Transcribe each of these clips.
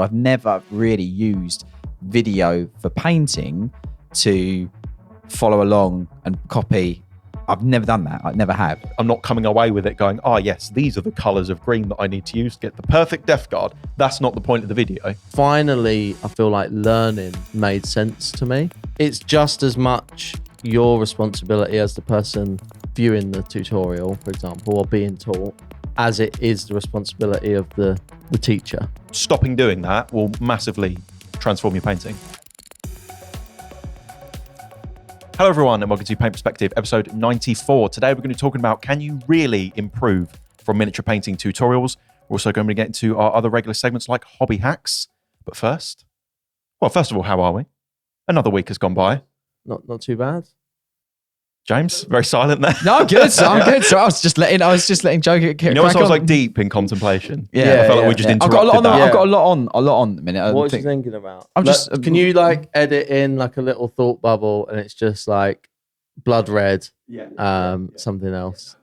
but I've never really used video for painting to follow along and copy. I've never done that. I never have. I'm not coming away with it going, yes, these are the colors of green that I need to use to get the perfect Death Guard. That's not the point of the video. Finally, I feel like learning made sense to me. It's just as much your responsibility as the person viewing the tutorial, for example, or being taught, as it is the responsibility of the teacher. Stopping doing that will massively transform your painting. Hello everyone and welcome to Paint Perspective, episode 94. Today we're going to be talking about, can you really improve from miniature painting tutorials? We're also going to get into our other regular segments like hobby hacks. But first of all, how are we? Another week has gone by. Not too bad. James, very silent there. No, I'm good. So I was just letting Joe get You know, so I was like deep in contemplation. Yeah, I felt like we just interrupted I've got a lot on at the minute. What are you thinking about? Can you like edit in like a little thought bubble and it's just like blood red, something else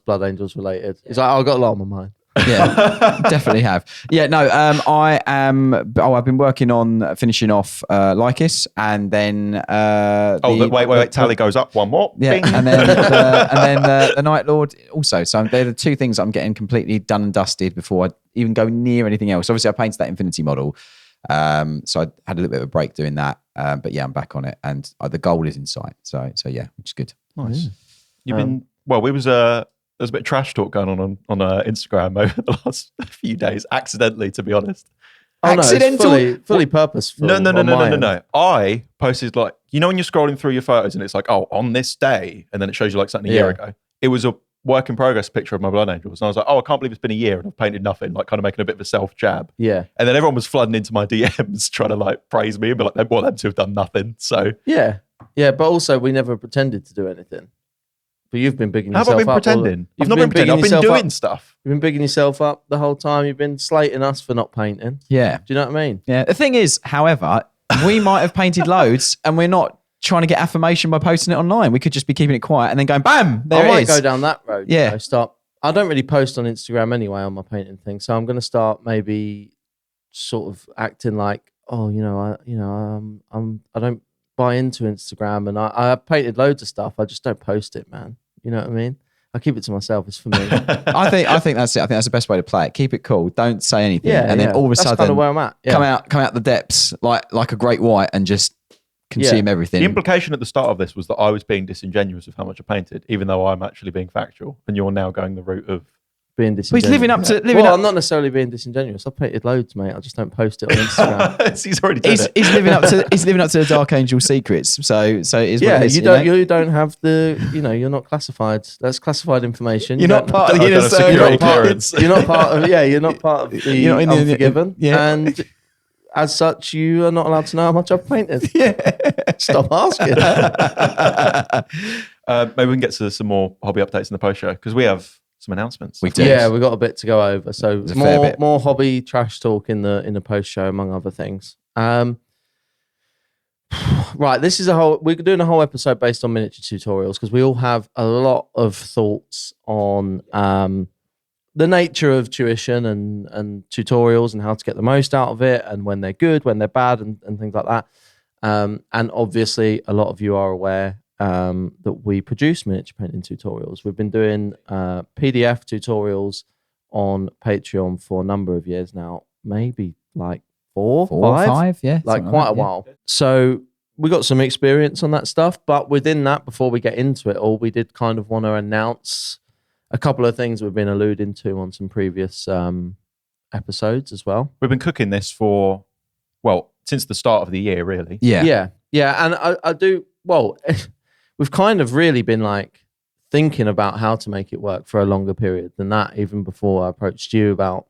Blood Angels related. It's like, I've got a lot on my mind. Yeah, definitely have. Yeah, no, I've been working on finishing off Lycus, and then wait, tally goes up one more. Yeah, Bing. and then the Night Lord also. So they're the two things I'm getting completely done and dusted before I even go near anything else. Obviously, I painted that Infinity model, so I had a little bit of a break doing that. But yeah, I'm back on it, and the goal is in sight. So yeah, which is good. Nice. You've been there's a bit of trash talk going on Instagram over the last few days, accidentally, to be honest. Oh, accidental? No, it's fully purposeful. No. I posted like, you know when you're scrolling through your photos and it's like, on this day, and then it shows you like something a year ago. It was a work in progress picture of my Blood Angels. And I was like, I can't believe it's been a year and I've painted nothing, like kind of making a bit of a self-jab. Yeah. And then everyone was flooding into my DMs trying to like praise me and be like, they want them to have done nothing. So yeah, but also we never pretended to do anything. But you've been bigging yourself up. How have I been pretending? I've not been pretending. I've been doing stuff. You've been bigging yourself up the whole time. You've been slating us for not painting. Yeah. Do you know what I mean? Yeah. The thing is, however, we might have painted loads and we're not trying to get affirmation by posting it online. We could just be keeping it quiet and then going, bam, there it is. I might go down that road. Yeah. I don't really post on Instagram anyway on my painting thing. So I'm going to start maybe sort of acting like, I don't buy into Instagram, and I painted loads of stuff. I just don't post it, man. You know what I mean? I keep it to myself. It's for me. I think that's it. I think that's the best way to play it. Keep it cool. Don't say anything, and then all of a sudden, kind of where I'm at. Yeah. Come out the depths like a great white and just consume everything. The implication at the start of this was that I was being disingenuous with how much I painted, even though I'm actually being factual, and you're now going the route of being disingenuous. He's living up to. I'm not necessarily being disingenuous. I've painted loads, mate. I just don't post it on Instagram. He's already done it. He's living up to. He's living up to the Dark Angel secrets. So it is. Yeah, what it is, you don't have the. You're not classified. That's classified information. You're not part of the inner circle. Security clearance. You're not part of. Yeah, you're not part of the Unforgiven. And as such, you are not allowed to know how much I've painted. Yeah. Stop asking. Maybe we can get to some more hobby updates in the post show because we have some announcements. We do. Yeah, we've got a bit to go over. So more hobby trash talk in the post show, among other things. Right, this is we're doing a whole episode based on miniature tutorials because we all have a lot of thoughts on the nature of tuition and tutorials and how to get the most out of it and when they're good, when they're bad, and things like that. And obviously, a lot of you are aware that we produce miniature painting tutorials. We've been doing PDF tutorials on Patreon for a number of years now, maybe like four or five, like quite a while. So we got some experience on that stuff, but within that, before we get into it all, we did kind of want to announce a couple of things we've been alluding to on some previous episodes as well. We've been cooking this since the start of the year, really. Yeah. And I do, we've kind of really been like thinking about how to make it work for a longer period than that, even before I approached you about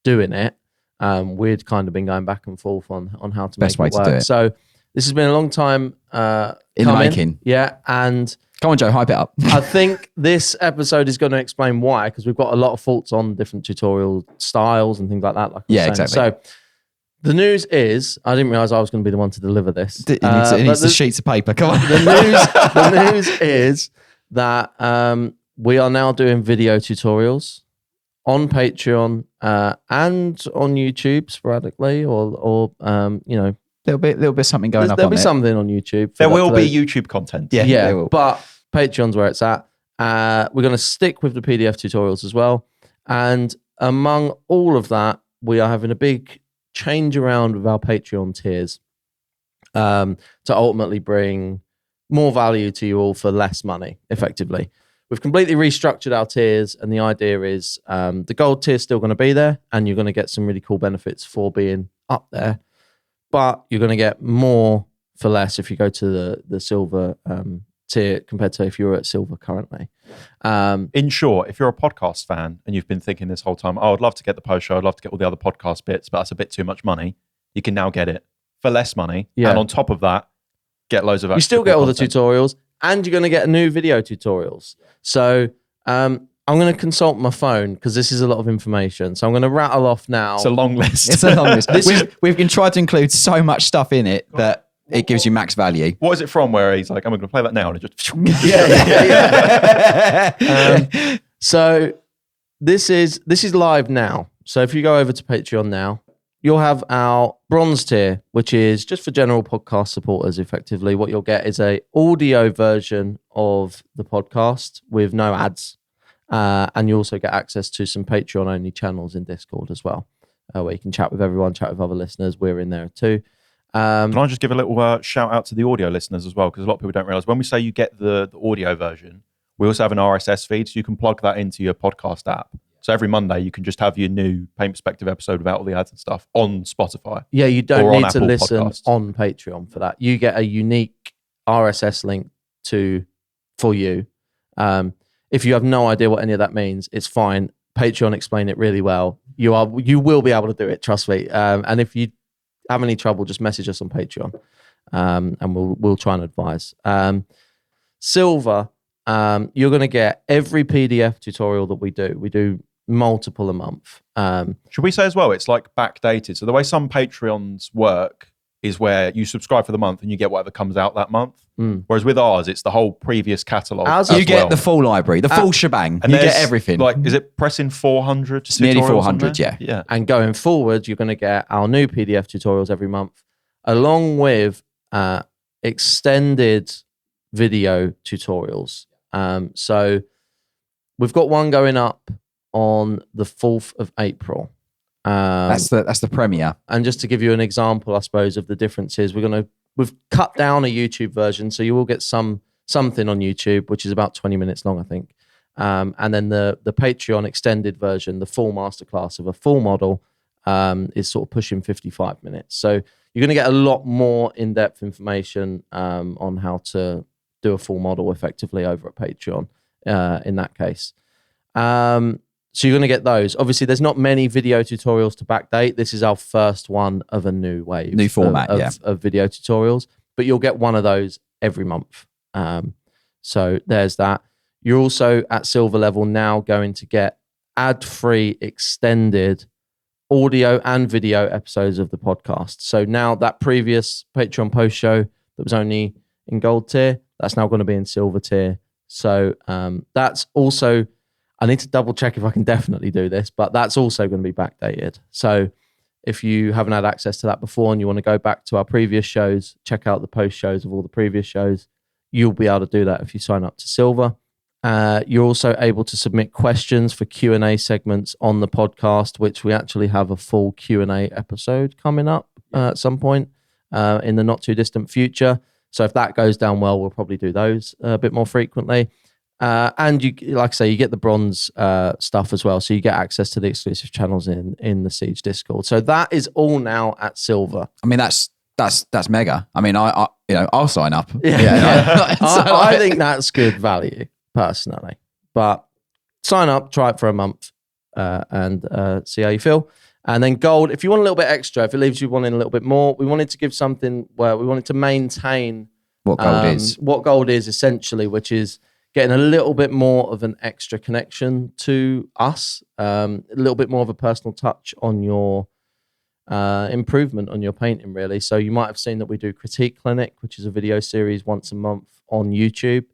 doing it. We'd kind of been going back and forth on how to Best make it way to do work. it. So this has been a long time in the making. Yeah, and come on, Joe, hype it up. I think this episode is going to explain why, because we've got a lot of thoughts on different tutorial styles and things like that. Exactly. So the news is, I didn't realize I was going to be the one to deliver this. It needs the sheets of paper. Come on. The news is that we are now doing video tutorials on Patreon and on YouTube sporadically, or you know, There'll be something going up there'll on be it. something on YouTube. There will be YouTube content. Yeah, Yeah, there will. but Patreon's where it's at. We're going to stick with the PDF tutorials as well. And among all of that, we are having a big change around with our Patreon tiers to ultimately bring more value to you all for less money, effectively. We've completely restructured our tiers, and the idea is the gold tier is still going to be there, and you're going to get some really cool benefits for being up there. But you're going to get more for less if you go to the silver tier compared to if you're at silver currently. In short, if you're a podcast fan and you've been thinking this whole time, oh, I'd love to get the post show, I'd love to get all the other podcast bits, but that's a bit too much money, you can now get it for less money. Yeah. And on top of that, get loads of You still get all the content. tutorials, and you're going to get new video tutorials. So I'm going to consult my phone because this is a lot of information. So I'm going to rattle off now. It's a long list. It's a long list. We've been trying to include so much stuff in it that it gives you max value. What is it from where he's like, I'm going to play that now? And it just... So this is live now. So if you go over to Patreon now, you'll have our bronze tier, which is just for general podcast supporters. Effectively, what you'll get is a audio version of the podcast with no ads. And you also get access to some Patreon only channels in Discord as well, where you can chat with everyone, chat with other listeners. We're in there too. Can I just give a little shout out to the audio listeners as well? Because a lot of people don't realize when we say you get the audio version, we also have an RSS feed, so you can plug that into your podcast app. So every Monday you can just have your new Paint Perspective episode without all the ads and stuff on Spotify. Yeah, you don't or on need to Apple listen Podcasts. on Patreon for that. You get a unique RSS link for you. If you have no idea what any of that means, it's fine. Patreon explain it really well. You will be able to do it, trust me. And if you have any trouble, just message us on Patreon, and we'll try and advise. Silver, you're going to get every PDF tutorial that we do. We do multiple a month. Should we say as well, it's like backdated. So the way some Patreons work is where you subscribe for the month and you get whatever comes out that month. Whereas with ours, it's the whole previous catalogue. You get the full library, the full shebang. And you get there's, everything. Like, is it pressing 400? It's nearly tutorials 400, on there? Yeah. And going forward, you're going to get our new PDF tutorials every month, along with extended video tutorials. So we've got one going up on the 4th of April. That's the premiere. And just to give you an example, I suppose, of the differences, we've cut down a YouTube version, so you will get something on YouTube, which is about 20 minutes long, I think. And then the Patreon extended version, the full masterclass of a full model, is sort of pushing 55 minutes. So you're going to get a lot more in-depth information on how to do a full model effectively over at Patreon in that case. So you're going to get those. Obviously, there's not many video tutorials to backdate. This is our first one of a new wave. New format, of video tutorials. But you'll get one of those every month. So there's that. You're also at silver level now going to get ad-free extended audio and video episodes of the podcast. So now that previous Patreon post show that was only in gold tier, that's now going to be in silver tier. So that's also... I need to double check if I can definitely do this, but that's also going to be backdated. So if you haven't had access to that before and you want to go back to our previous shows, check out the post shows of all the previous shows, you'll be able to do that if you sign up to silver. You're also able to submit questions for Q&A segments on the podcast, which we actually have a full Q&A episode coming up at some point in the not too distant future. So if that goes down well, we'll probably do those a bit more frequently. And you, like I say, you get the bronze stuff as well. So you get access to the exclusive channels in the Siege Discord. So that is all now at silver. I mean, that's mega. I mean, I'll sign up. Yeah. I think that's good value personally, but sign up, try it for a month, and see how you feel. And then gold, if you want a little bit extra, if it leaves you wanting a little bit more, we wanted to give something where we wanted to maintain what gold is. What gold is essentially, which is getting a little bit more of an extra connection to us, a little bit more of a personal touch on your improvement on your painting, really. So you might have seen that we do Critique Clinic, which is a video series once a month on YouTube.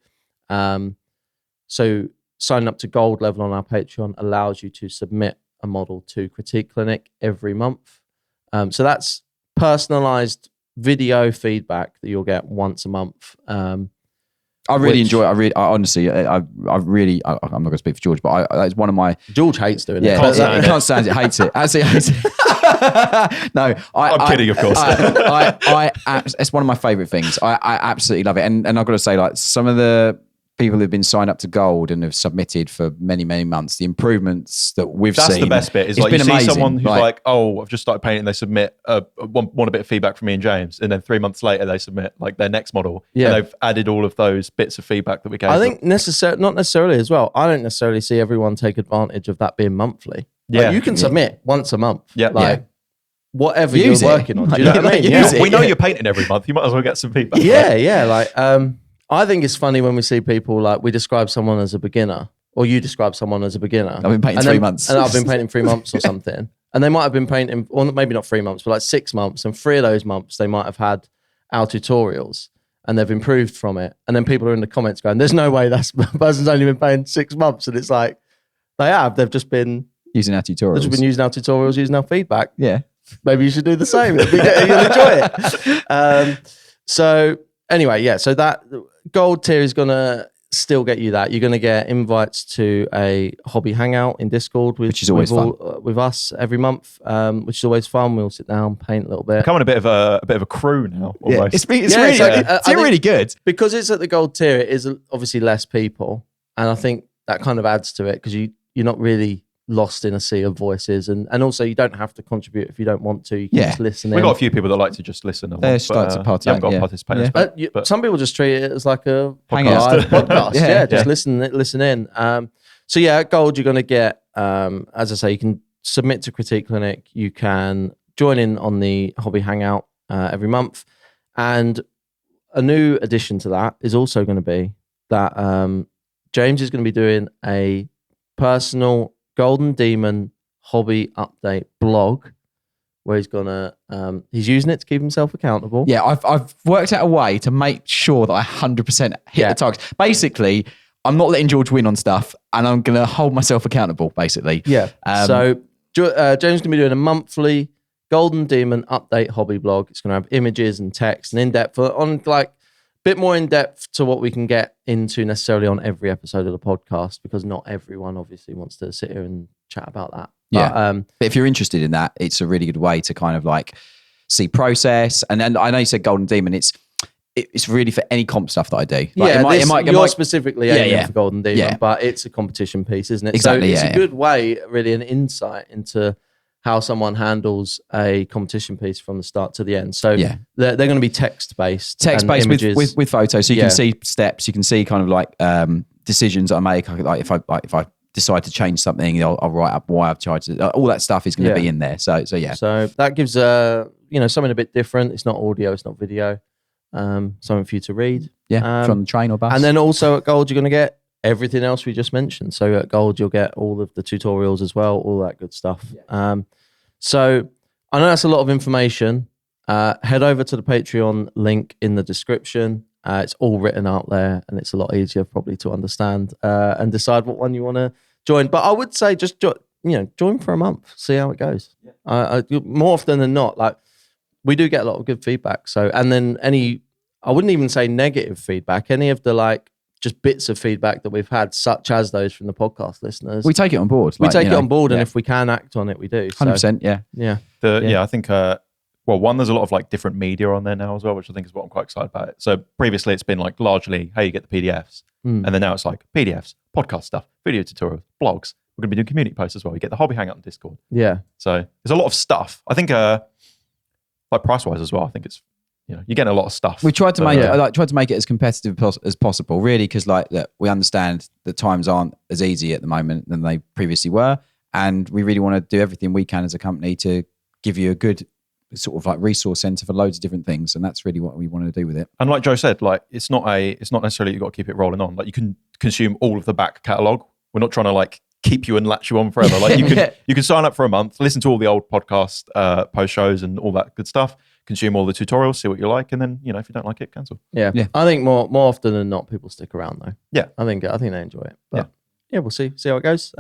So signing up to gold level on our Patreon allows you to submit a model to Critique Clinic every month. So that's personalized video feedback that you'll get once a month. I really enjoy it. I honestly, I'm not going to speak for George, but that's one of my. George hates doing it. Can't stand it. Hates it. Absolutely hates it. No, I'm kidding, of course. It's one of my favorite things. I absolutely love it, and I've got to say, like, some of the people who've been signed up to Gold and have submitted for many, many months, the improvements that we've seen. That's the best bit. Is like you see amazing. Someone who's like, oh, I've just started painting. They submit want a bit of feedback from me and James, and then 3 months later they submit like their next model. Yeah, and they've added all of those bits of feedback that we gave. I think not necessarily as well. I don't necessarily see everyone take advantage of that being monthly. Yeah, like, you can submit once a month. Yeah, like whatever you're working on. Do you know what I mean? We know you're painting every month. You might as well get some feedback. Yeah. Like, I think it's funny when we see people like we describe someone as a beginner, or you describe someone as a beginner. I've been painting 3 months, and I've been painting 3 months or something, and they might have been painting, or maybe not 3 months, but like 6 months, and 3 of those months they might have had our tutorials and they've improved from it. And then people are in the comments going, "There's no way that person's only been painting 6 months," and it's like they have. They've just been using our tutorials. They've just been using our tutorials, using our feedback. Yeah, maybe you should do the same. You'll enjoy it. So anyway, yeah. So that Gold tier is gonna still get you that. You're gonna get invites to a hobby hangout in Discord, which is always fun with us every month, which is always fun. We'll sit down, paint a little bit. Becoming a bit of a crew now. Almost. Yeah, it's really good because it's at the Gold tier. It is obviously less people, and I think that kind of adds to it because you're not really lost in a sea of voices, and also you don't have to contribute if you don't want to. You can just listen in. We've got a few people that like to just listen. They start to participate. But some people just treat it as like a podcast. Podcast. Listen in. So yeah, at Gold you're going to get, as I say, you can submit to Critique Clinic. You can join in on the Hobby Hangout every month, and a new addition to that is also going to be that James is going to be doing a personal Golden Demon hobby update blog where he's using it to keep himself accountable. Yeah, I've worked out a way to make sure that I 100% hit the targets. Basically, I'm not letting George win on stuff, and I'm going to hold myself accountable, basically. Yeah. So James is going to be doing a monthly Golden Demon update hobby blog. It's going to have images and text and in-depth on like bit more in depth to what we can get into necessarily on every episode of the podcast, because not everyone obviously wants to sit here and chat about that. But if you're interested in that, it's a really good way to kind of like see process. And then I know you said Golden Demon, it's really for any comp stuff that I do. Like, you're specifically aiming for Golden Demon, but it's a competition piece, isn't it? Exactly. So it's a good way, really, an insight into how someone handles a competition piece from the start to the end. So they're going to be text-based with photos. So you can see steps, you can see kind of like decisions that I make. Like if I decide to change something, I'll write up why I've charged it. All that stuff is going to be in there. So that gives something a bit different. It's not audio, it's not video. Something for you to read. From the train or bus. And then also at Gold, you're going to get everything else we just mentioned. So at Gold, you'll get all of the tutorials as well, all that good stuff. So I know that's a lot of information. Head over to the Patreon link in the description. It's all written out there, and it's a lot easier probably to understand and decide what one you want to join. But I would say just join for a month, see how it goes. More often than not, like we do get a lot of good feedback. So, and then I wouldn't even say negative feedback, any of the like just bits of feedback that we've had, such as those from the podcast listeners. We take it on board. We take it on board, and if we can act on it, we do. 100%, yeah. I think, one, there's a lot of like different media on there now as well, which I think is what I'm quite excited about. So previously it's been like largely, hey, you get the PDFs. And then now it's like PDFs, podcast stuff, video tutorials, blogs. We're going to be doing community posts as well. You get the hobby hangout on Discord. Yeah. So there's a lot of stuff. I think, like price-wise as well, I think it's, you're getting a lot of stuff. We tried to make it as competitive as possible, really, because we understand that times aren't as easy at the moment than they previously were, and we really want to do everything we can as a company to give you a good sort of like resource center for loads of different things, and that's really what we want to do with it. And like Joe said, like it's not necessarily you've got to keep it rolling on. Like you can consume all of the back catalog. We're not trying to like keep you and latch you on forever. Like you can sign up for a month, listen to all the old podcast post shows and all that good stuff. Consume all the tutorials, see what you like, and then if you don't like it, cancel. Yeah. I think more often than not, people stick around though. Yeah, I think they enjoy it. But yeah, we'll see how it goes.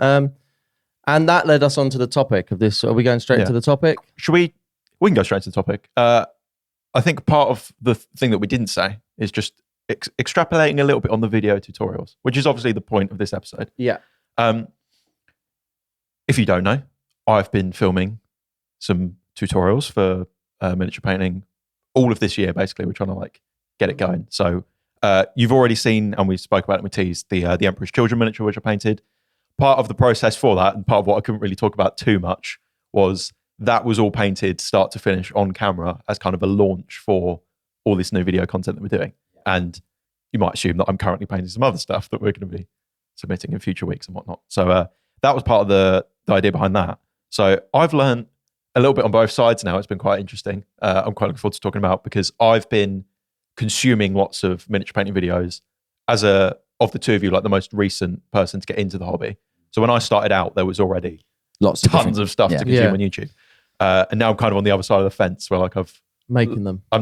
And that led us on to the topic of this. Are we going straight into the topic? Should we? We can go straight to the topic. I think part of the thing that we didn't say is just extrapolating a little bit on the video tutorials, which is obviously the point of this episode. Yeah. If you don't know, I've been filming some tutorials for miniature painting all of this year. Basically, we're trying to like get it going. So you've already seen, and we spoke about it with Tees, the Emperor's Children miniature which I painted. Part of the process for that, and part of what I couldn't really talk about too much, was that was all painted start to finish on camera as kind of a launch for all this new video content that we're doing. And you might assume that I'm currently painting some other stuff that we're going to be submitting in future weeks and whatnot. So that was part of the idea behind that. So I've learned a little bit on both sides now. It's been quite interesting. I'm quite looking forward to talking about, because I've been consuming lots of miniature painting videos as of the two of you, like the most recent person to get into the hobby. So when I started out, there was already tons of stuff to consume on YouTube. And now I'm kind of on the other side of the fence where like I'm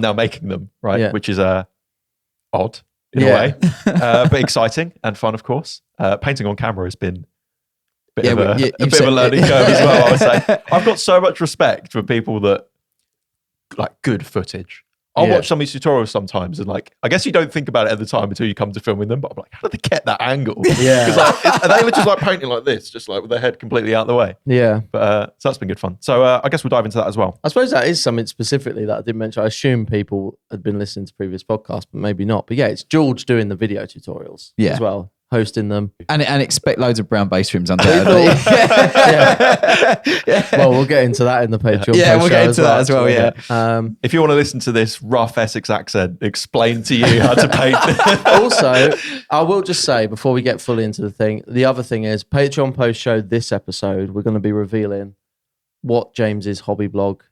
now making them, right? Yeah. Which is odd in a way, but exciting and fun, of course. Painting on camera has been a bit of a learning curve as well, I would say. I've got so much respect for people that like good footage. I'll watch some of these tutorials sometimes, and like, I guess you don't think about it at the time until you come to filming them. But I'm like, how did they get that angle? Yeah, because like, are they just like painting like this, just like with their head completely out of the way? Yeah, but so that's been good fun. So I guess we'll dive into that as well. I suppose that is something specifically that I didn't mention. I assume people had been listening to previous podcasts, but maybe not. But yeah, it's George doing the video tutorials as well, hosting them, and expect loads of brown base rims under. Well, we'll get into that in the Patreon. Yeah, we'll get into that as well. Yeah. If you want to listen to this rough Essex accent explain to you how to paint. Also, I will just say before we get fully into the thing, the other thing is Patreon post show this episode. We're going to be revealing what James's hobby blog,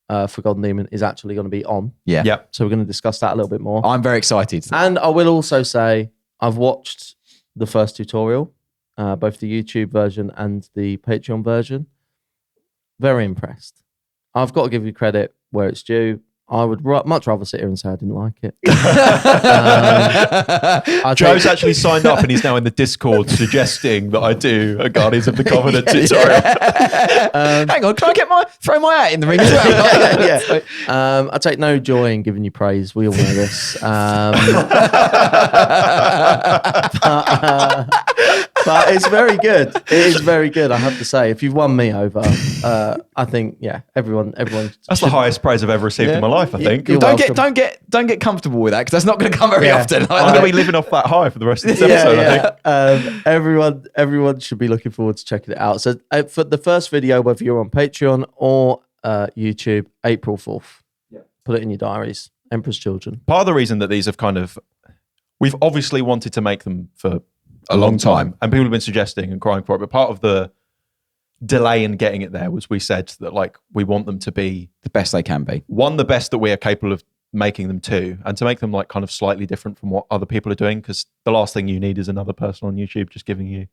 Forgotten Demon, is actually going to be on. Yeah. Yep. So we're going to discuss that a little bit more. I'm very excited. And I will also say I've watched the first tutorial, both the YouTube version and the Patreon version. Very impressed. I've got to give you credit where it's due. I would much rather sit here and say I didn't like it. Joe's actually signed up and he's now in the Discord suggesting that I do a Guardians of the Covenant tutorial. Hang on, can I throw my hat in the ring as well? I take no joy in giving you praise. We all know this. But it's very good. It is very good, I have to say. If you've won me over, I think, everyone. That's the highest praise I've ever received in my life, I think. Don't get comfortable with that, because that's not going to come very often. I'm going to be living off that high for the rest of this episode, I think. Everyone should be looking forward to checking it out. So for the first video, whether you're on Patreon or YouTube, April 4th. Yeah. Put it in your diaries. Emperor's Children. Part of the reason that these have we've obviously wanted to make them for a long time, and people have been suggesting and crying for it, but part of the delay in getting it there was we said that like we want them to be the best they can be. One, the best that we are capable of making them to, and to make them like kind of slightly different from what other people are doing, because the last thing you need is another person on YouTube just giving you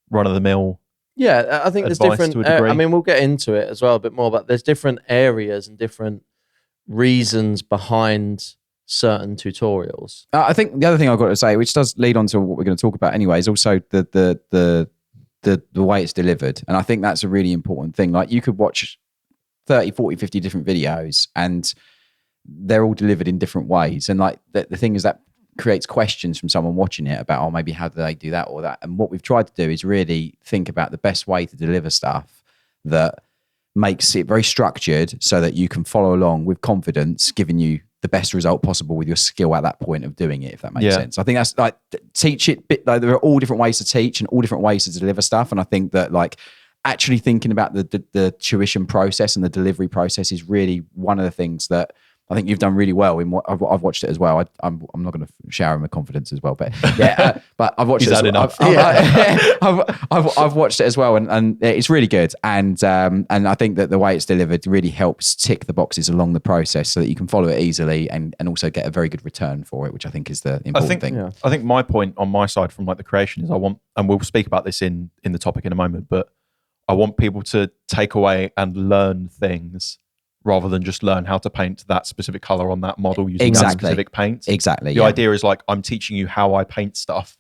run-of-the-mill. Yeah, I think there's different. I mean, we'll get into it as well a bit more, but there's different areas and different reasons behind certain tutorials. I think the other thing I've got to say, which does lead on to what we're going to talk about anyway, is also the way it's delivered. And I think that's a really important thing. Like, you could watch 30, 40, 50 different videos and they're all delivered in different ways. And like the thing is that creates questions from someone watching it about, oh, maybe how do they do that or that? And what we've tried to do is really think about the best way to deliver stuff that makes it very structured so that you can follow along with confidence, giving you the best result possible with your skill at that point of doing it, if that makes sense. I think that's like, teach it, like, there are all different ways to teach and all different ways to deliver stuff. And I think that like actually thinking about the tuition process and the delivery process is really one of the things that I think you've done really well in what I've watched it as well. I'm not going to shower in my confidence as well, but but I've watched it. I've watched it as well, and it's really good. And I think that the way it's delivered really helps tick the boxes along the process so that you can follow it easily and also get a very good return for it, which I think is the important thing. I think my point on my side from like the creation is I want, and we'll speak about this in the topic in a moment, but I want people to take away and learn things rather than just learn how to paint that specific color on that model using that specific paint. Exactly. The idea is like, I'm teaching you how I paint stuff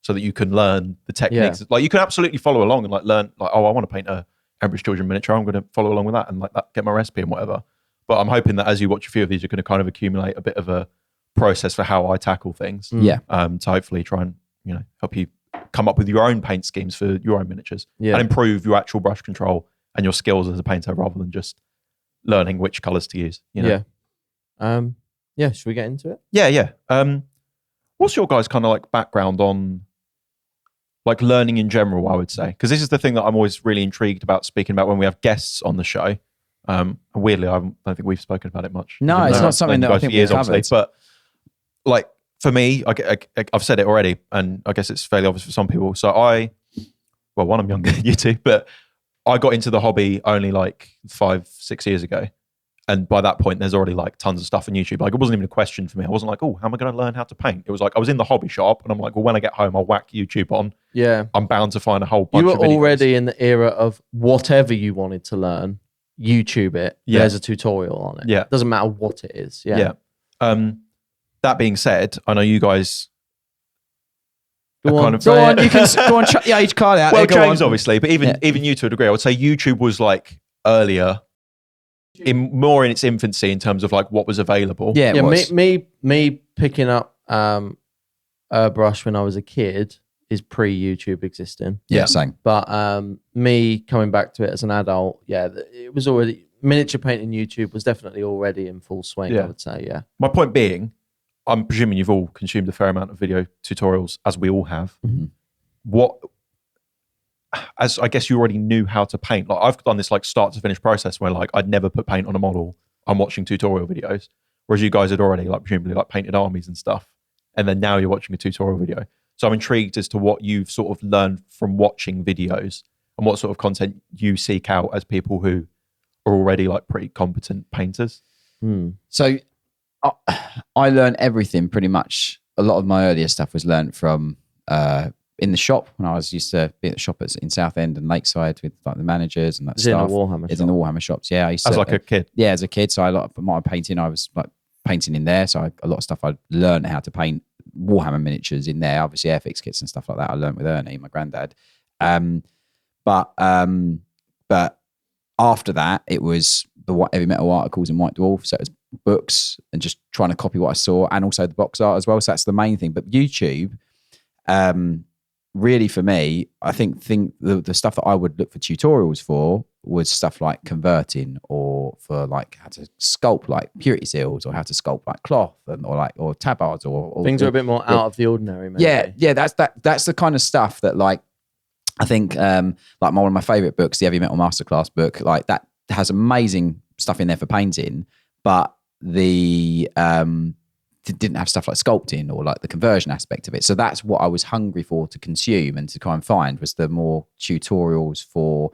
so that you can learn the techniques. Like you can absolutely follow along and like learn like, oh, I want to paint a Emperor's Children miniature. I'm going to follow along with that and like that, get my recipe and whatever. But I'm hoping that as you watch a few of these, you're going to kind of accumulate a bit of a process for how I tackle things. Yeah. To hopefully try and, help you come up with your own paint schemes for your own miniatures and improve your actual brush control and your skills as a painter rather than just learning which colors to use. Yeah. Should we get into it? Yeah. What's your guys' kind of like background on like learning in general, I would say? Because this is the thing that I'm always really intrigued about speaking about when we have guests on the show. And weirdly, I don't think we've spoken about it much. No, it's not something that I think we've covered. But like for me, I've said it already, and I guess it's fairly obvious for some people. So I'm younger than you two, but I got into the hobby only like 5-6 years ago. And by that point, there's already like tons of stuff on YouTube. Like it wasn't even a question for me. I wasn't like, oh, how am I going to learn how to paint? It was like, I was in the hobby shop and I'm like, well, when I get home, I'll whack YouTube on. Yeah. I'm bound to find a whole bunch of videos. You were already in the era of whatever you wanted to learn, YouTube it. Yeah. There's a tutorial on it. Yeah. Doesn't matter what it is. Yeah. That being said, I know you guys Go on, you can go on. Yeah, you call it out. Well, James, obviously, but even you to a degree, I would say YouTube was like earlier, more in its infancy in terms of like what was available. Yeah. Me picking up a brush when I was a kid is pre-YouTube existing. Yeah, same. But me coming back to it as an adult, it was already miniature painting. YouTube was definitely already in full swing. I would say. Yeah. My point being, I'm presuming you've all consumed a fair amount of video tutorials, as we all have. Mm-hmm. As I guess you already knew how to paint. Like I've done this like start to finish process where like I'd never put paint on a model. I'm watching tutorial videos, whereas you guys had already like presumably like painted armies and stuff, and then now you're watching a tutorial video. So I'm intrigued as to what you've sort of learned from watching videos and what sort of content you seek out as people who are already like pretty competent painters. So I learned everything pretty much. A lot of my earlier stuff was learned from in the shop when I was used to be at the shop in Southend and Lakeside with like the managers and that stuff. In the Warhammer It's in the Warhammer shops. Yeah, I used to. As like a kid. Yeah, as a kid. So a lot of my painting, I was like painting in there. So a lot of stuff I learned how to paint Warhammer miniatures in there. Obviously, Airfix kits and stuff like that. I learned with Ernie, my granddad. But after that, it was the heavy metal articles in White Dwarf. So it was books and just trying to copy what I saw, and also the box art as well. So that's the main thing. But YouTube, really for me, I think the stuff that I would look for tutorials for was stuff like converting, or for like how to sculpt like purity seals, or how to sculpt like cloth, or tabards, or things are a bit more out of the ordinary. Maybe. Yeah. That's the kind of stuff that like I think like one of my favorite books, the Heavy Metal Masterclass book, like that has amazing stuff in there for painting, but the didn't have stuff like sculpting or like the conversion aspect of it. So that's what I was hungry for to consume and to try and find, was the more tutorials for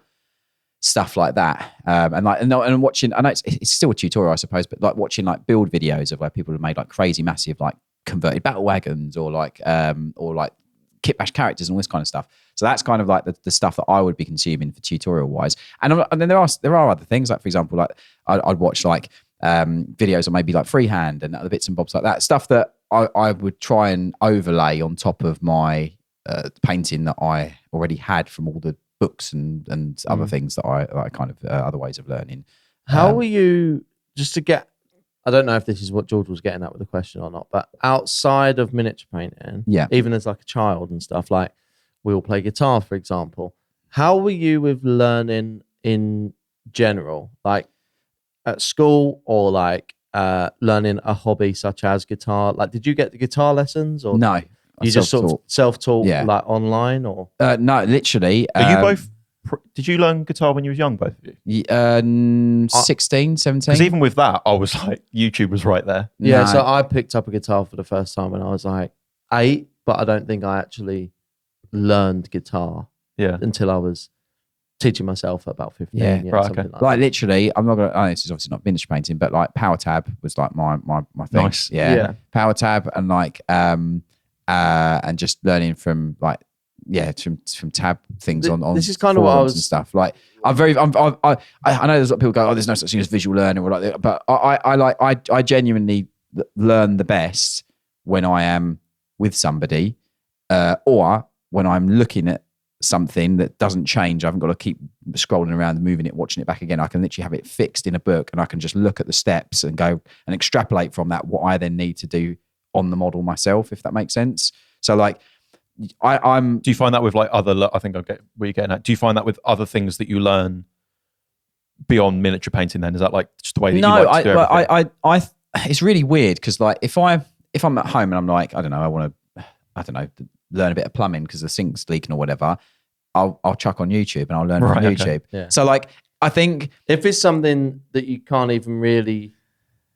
stuff like that. And watching, I know it's still a tutorial, I suppose, but like watching like build videos of where people have made like crazy massive like converted battle wagons or like kit bash characters and all this kind of stuff. So that's kind of like the stuff that I would be consuming for tutorial wise. And then there are other things, like for example, like I'd watch like videos on maybe like freehand and other bits and bobs like that, stuff that I would try and overlay on top of my painting that I already had from all the books and other things that I kind of other ways of learning. How were you, just to get, I don't know if this is what George was getting at with the question or not, but outside of miniature painting, even as like a child and stuff, like we all play guitar, for example. How were you with learning in general, like at school, or like learning a hobby such as guitar? Like, did you get the guitar lessons, or no? You just sort of self-taught, like online, or no, literally. Are you both? Did you learn guitar when you was young, both of you? 16, 17. Because even with that, I was like, YouTube was right there. Yeah, so I picked up a guitar for the first time when I was like 8, but I don't think I actually learned guitar until I was teaching myself at about 15. Yeah, right, okay. Like literally, I'm not gonna. Oh, this is obviously not miniature painting, but like Power Tab was like my thing. Nice. Yeah. Power Tab and like and just learning from like from tab things on. This is kind of what I was and stuff. Like I know there's a lot of people go, oh, there's no such thing as visual learning or like that, but I genuinely learn the best when I am with somebody or when I'm looking at something that doesn't change, I haven't got to keep scrolling around, moving it, watching it back again. I can literally have it fixed in a book, and I can just look at the steps and go and extrapolate from that what I then need to do on the model myself, if that makes sense. So like, I'm. Do you find that with like other? I think I get where you're getting at. Do you find that with other things that you learn beyond miniature painting? Then is that like just the way that you like to do everything? It's really weird because like if I'm at home and I'm like, I don't know, learn a bit of plumbing because the sink's leaking or whatever, I'll chuck on YouTube and I'll learn from YouTube. Okay. Yeah. So like, I think if it's something that you can't even really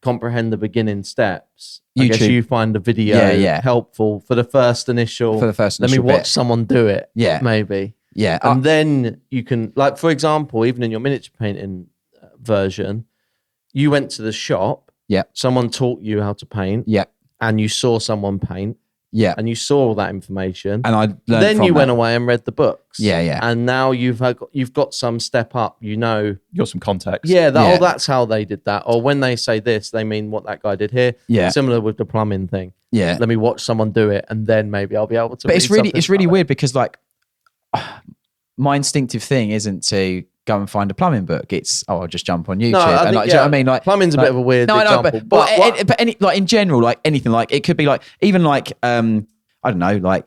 comprehend the beginning steps, I guess you find the video helpful for the first initial. Let me watch someone do it. Yeah, maybe. Yeah, and then you can, like, for example, even in your miniature painting version, you went to the shop. Yeah. Someone taught you how to paint. Yeah. And you saw someone paint. Yeah. And you saw all that information. And I learned then from you that. went away and read the books. Yeah, yeah. And now you've got some step up, you know. You got some context. Yeah, oh, that's how they did that. Or when they say this, they mean what that guy did here. Yeah. Similar with the plumbing thing. Yeah. Let me watch someone do it and then maybe I'll be able to. But it's really weird because like my instinctive thing isn't to go and find a plumbing book. It's I'll just jump on YouTube. No, I and think, like, do you know what I mean? Like plumbing's a bit of a weird example. But any, like in general, like anything, like it could be like even like I don't know, like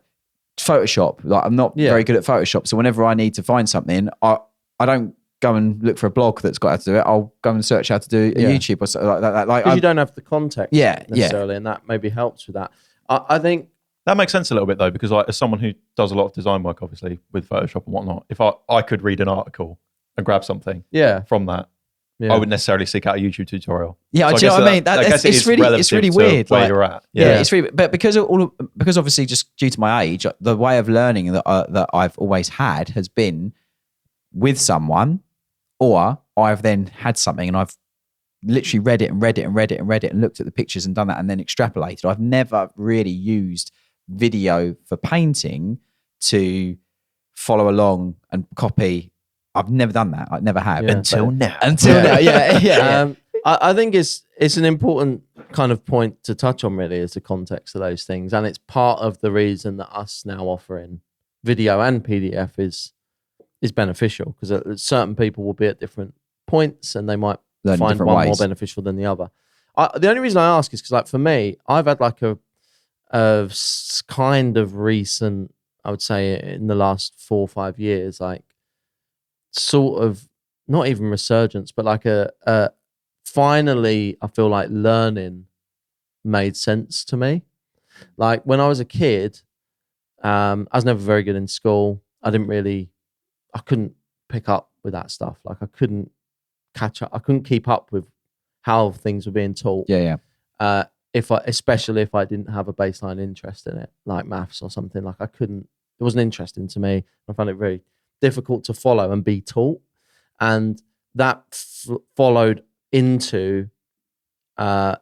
Photoshop. Like I'm not very good at Photoshop, so whenever I need to find something, I don't go and look for a blog that's got how to do it. I'll go and search how to do a YouTube or something like that. Like because you don't have the context, necessarily, and that maybe helps with that. I think that makes sense a little bit though, because like as someone who does a lot of design work, obviously with Photoshop and whatnot, if I could read an article and grab something from that, I wouldn't necessarily seek out a YouTube tutorial. Yeah, so do you know what I mean? It's really weird. Where like, you're at. Yeah, it's really, but because obviously just due to my age, the way of learning that I've always had has been with someone, or I've then had something and I've literally read it and looked at the pictures and done that and then extrapolated. I've never really used video for painting to follow along and copy. I've never done that. I never have until now. I think it's an important kind of point to touch on, really, is the context of those things, and it's part of the reason that us now offering video and PDF is beneficial, because certain people will be at different points and they might find one more beneficial than the other. The only reason I ask is because, like, for me, I've had like a kind of recent, I would say, in the last 4 or 5 years, like, sort of not even resurgence, but like a finally I feel like learning made sense to me. Like when I was a kid, I was never very good in school. I couldn't pick up with that stuff. Like I couldn't catch up. I couldn't keep up with how things were being taught. Especially if I didn't have a baseline interest in it, like maths or something. Like it wasn't interesting to me. I found it very difficult to follow and be taught, and that followed into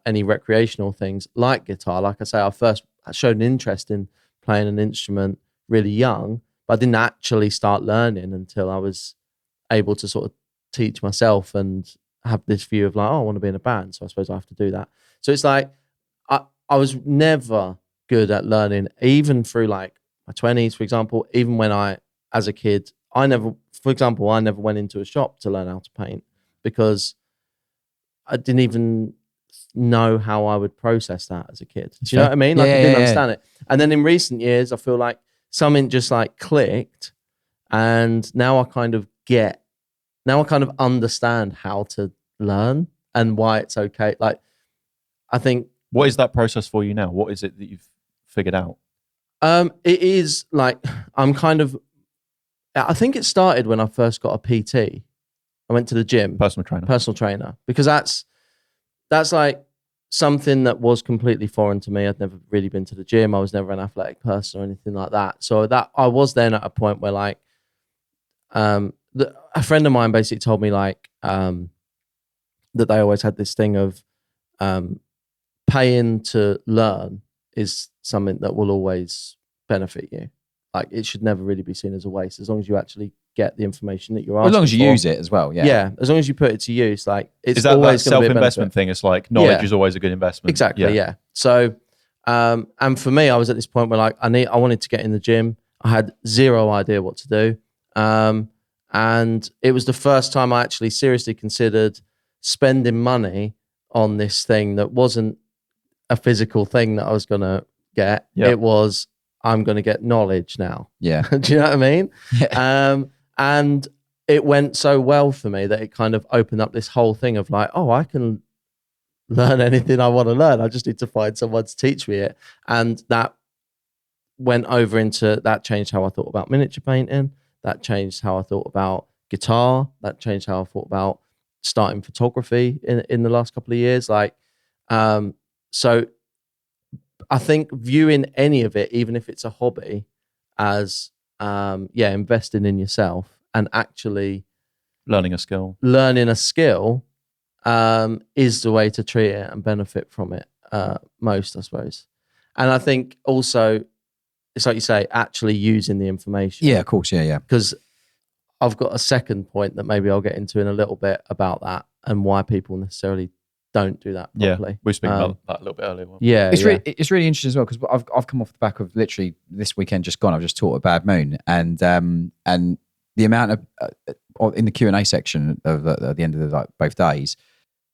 any recreational things like guitar. Like I say, I first showed an interest in playing an instrument really young, but I didn't actually start learning until I was able to sort of teach myself and have this view of like, oh, I want to be in a band, so I suppose I have to do that. So it's like I was never good at learning, even through like my 20s, for example. Even when as a kid, I never went into a shop to learn how to paint because I didn't even know how I would process that as a kid. Do you know what I mean? Like I didn't understand it. And then in recent years, I feel like something just like clicked, and now I kind of understand how to learn and why it's okay. Like I think. What is that process for you now? What is it that you've figured out? It is like I think it started when I first got a PT. I went to the gym. Personal trainer. Because that's like something that was completely foreign to me. I'd never really been to the gym. I was never an athletic person or anything like that. So that I was then at a point where like a friend of mine basically told me like that they always had this thing of paying to learn is something that will always benefit you. Like it should never really be seen as a waste, as long as you actually get the information that you're asking. As long as you use it as well, yeah. As long as you put it to use, like it's is that always self-investment thing? It's like knowledge is always a good investment. Exactly, yeah. So And for me, I was at this point where like I wanted to get in the gym. I had zero idea what to do. And it was the first time I actually seriously considered spending money on this thing that wasn't a physical thing that I was going to get. Yep. It was, I'm going to get knowledge now. Yeah. Do you know what I mean? Yeah. And it went so well for me that it kind of opened up this whole thing of like, oh, I can learn anything I want to learn. I just need to find someone to teach me it. And that went over into, that changed how I thought about miniature painting. That changed how I thought about guitar. That changed how I thought about starting photography in the last couple of years. Like, so I think viewing any of it, even if it's a hobby, as investing in yourself and actually Learning a skill. Is the way to treat it and benefit from it most, I suppose. And I think also, it's like you say, actually using the information. Yeah, of course. Yeah. Because I've got a second point that maybe I'll get into in a little bit about that and why people necessarily don't do that properly. Yeah, we were speaking about that a little bit earlier. Yeah, It's really interesting as well because I've come off the back of literally this weekend just gone. I've just taught a Bad Moon, and the amount of in the Q&A section of at the end of both days.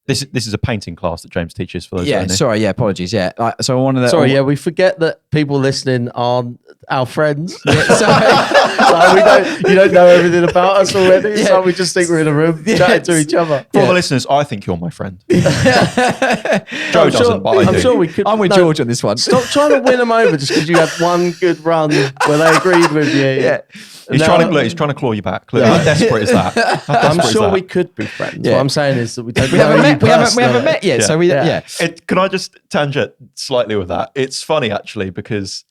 This is a painting class that James teaches for those. Yeah, sorry. Yeah, apologies. Yeah, so one of the we forget that people listening are our friends. You don't know everything about us already, so we just think we're in a room chatting to each other. For all the listeners, I think you're my friend. Joe doesn't, but I do. I'm sure we could. I'm with George on this one. Stop trying to win them over just because you had one good run where they agreed with you. Yeah. He's trying to claw you back. Look, how desperate is that? I'm sure we could be friends. Yeah. What I'm saying is that we don't. We haven't met yet. Yeah. So yeah. Can I just tangent slightly with that? It's funny actually because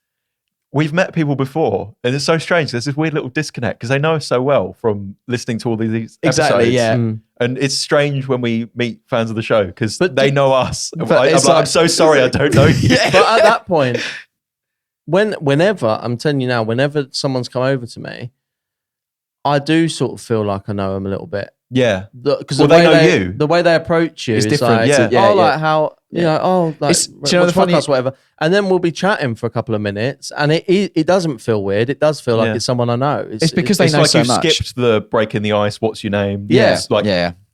we've met people before, and it's so strange. There's this weird little disconnect because they know us so well from listening to all these episodes. Yeah. And it's strange when we meet fans of the show because they know us. But I'm so sorry, I don't know you. But at that point, whenever I'm telling you now, whenever someone's come over to me, I do sort of feel like I know them a little bit. Yeah, because they know you. The way they approach you is different. Like, like how like the funny whatever, and then we'll be chatting for a couple of minutes, and it doesn't feel weird. It does feel like it's someone I know. It's because they know like so you've much. skipped the breaking the ice. What's your name?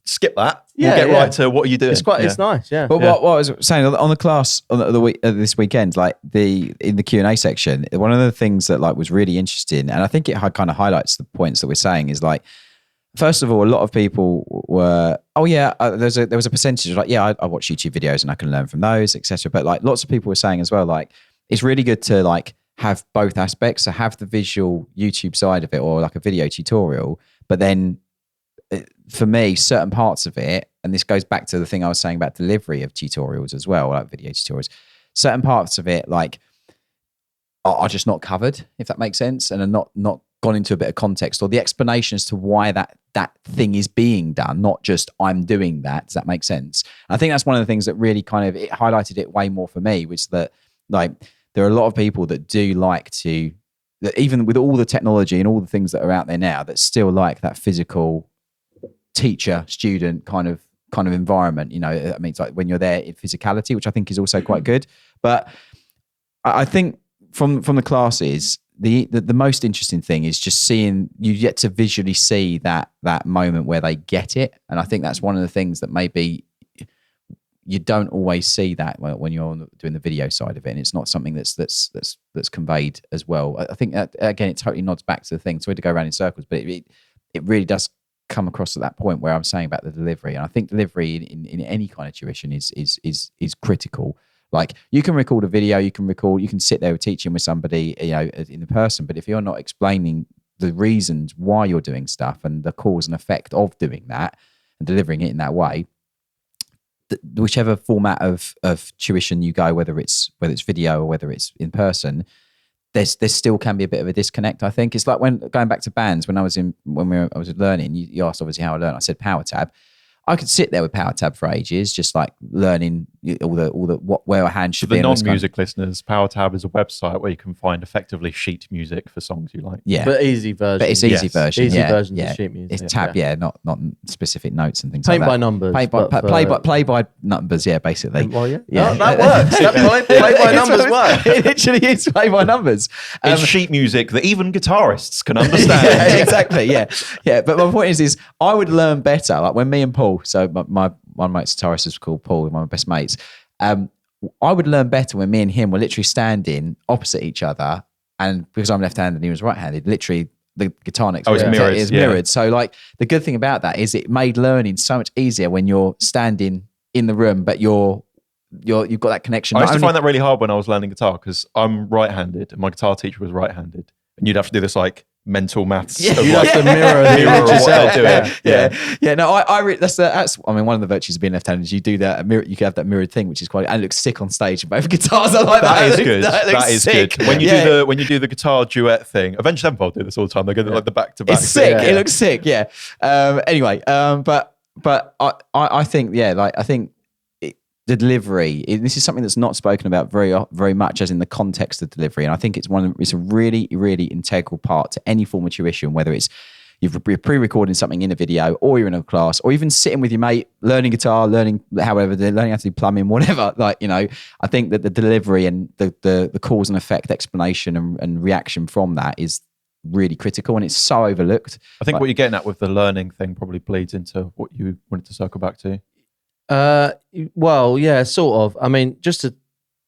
Skip that. Yeah, we'll get right to what are you doing. It's quite. It's nice. Yeah. But what I was saying on the class on the week this weekend, like in the Q&A section, one of the things that like was really interesting, and I think it kind of highlights the points that we're saying is like. First of all, a lot of people were, there was a percentage of like, I watch YouTube videos and I can learn from those, etc. But like lots of people were saying as well, like it's really good to like have both aspects. So have the visual YouTube side of it or like a video tutorial. But then for me, certain parts of it, and this goes back to the thing I was saying about delivery of tutorials as well, like video tutorials, certain parts of it like are just not covered, if that makes sense, and are not gone into a bit of context or the explanation as to why that thing is being done, not just I'm doing that. Does that make sense? I think that's one of the things that really kind of it highlighted it way more for me, was that like there are a lot of people that do like to, that even with all the technology and all the things that are out there now, that still like that physical teacher student kind of environment. You know, I mean, it's like when you're there in physicality, which I think is also quite good. But I think from the classes, the most interesting thing is just seeing, you get to visually see that moment where they get it. And I think that's one of the things that maybe you don't always see that when you're doing the video side of it. And it's not something that's conveyed as well. I think that, again, it totally nods back to the thing. So we had to go around in circles, but it really does come across at that point where I'm saying about the delivery. And I think delivery in any kind of tuition is critical. Like you can record a video, you can sit there teaching with somebody, you know, in person, but if you're not explaining the reasons why you're doing stuff and the cause and effect of doing that and delivering it in that way, whichever format of tuition you go, whether it's video or whether it's in person, there still can be a bit of a disconnect. I think it's like when going back to bands, when I was learning, you asked obviously how I learned. I said power tab. I could sit there with Power Tab for ages, just like learning all the where a hand should For be. the and all this non-music listeners, Power Tab is a website where you can find effectively sheet music for songs you like. Yeah, But easy version. but it's easy Yes. version. Easy yeah, versions yeah. of sheet music. It's tab, not specific notes and things Paint like that. by numbers. Play by numbers. Yeah, basically. Well, yeah. Yeah. No, that works. Play by numbers work. It literally is play by numbers. It's sheet music that even guitarists can understand. Yeah, exactly. Yeah. But my point is I would learn better. Like when me and Paul, so my one of my guitarists is called Paul, one of my best mates. I would learn better when me and him were literally standing opposite each other, and because I'm left-handed and he was right-handed, literally the guitar next to it's him mirrored, is yeah. mirrored. So like the good thing about that is it made learning so much easier when you're standing in the room, but you've got that connection. I used to find that really hard when I was learning guitar because I'm right-handed and my guitar teacher was right-handed, and you'd have to do this like mental maths. Yeah. of, You like, have to mirror the mirror image what they're yourself. doing. Yeah. No, that's I mean, one of the virtues of being left-handed is you do that. You can have that mirrored thing, which is quite, and it looks sick on stage. And both guitars are like that. That is good. That is sick. good. When you do the guitar duet thing, Avenged Sevenfold do this all the time. They go like the back-to-back. It's sick. Yeah. It looks sick. Yeah. Anyway, but I think I think the delivery. This is something that's not spoken about very much, as in the context of delivery. And I think it's it's a really really integral part to any form of tuition, whether it's you're pre-recording something in a video, or you're in a class, or even sitting with your mate, learning guitar, learning how to do plumbing, whatever. Like, I think that the delivery and the cause and effect explanation and reaction from that is really critical, and it's so overlooked. I think what you're getting at with the learning thing probably bleeds into what you wanted to circle back to. Well, yeah, sort of. I mean, just to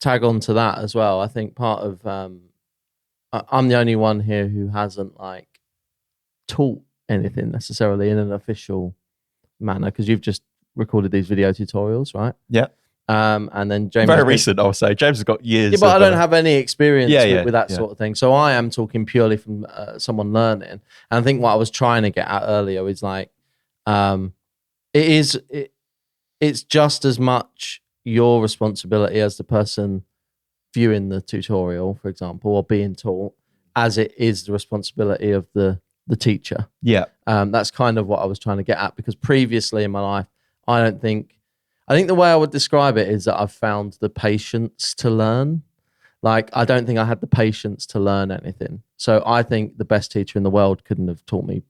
tag on to that as well, I think part of I'm the only one here who hasn't like taught anything necessarily in an official manner, because you've just recorded these video tutorials, right? Yeah. And then James, Very recent, I would say. James has got years. Yeah, but I don't have any experience with that yeah. sort of thing. So I am talking purely from someone learning. And I think what I was trying to get at earlier is like, it's just as much your responsibility as the person viewing the tutorial, for example, or being taught, as it is the responsibility of the teacher. Yeah. That's kind of what I was trying to get at, because previously in my life, I think the way I would describe it is that I've found the patience to learn. Like, I don't think I had the patience to learn anything. So I think the best teacher in the world couldn't have taught me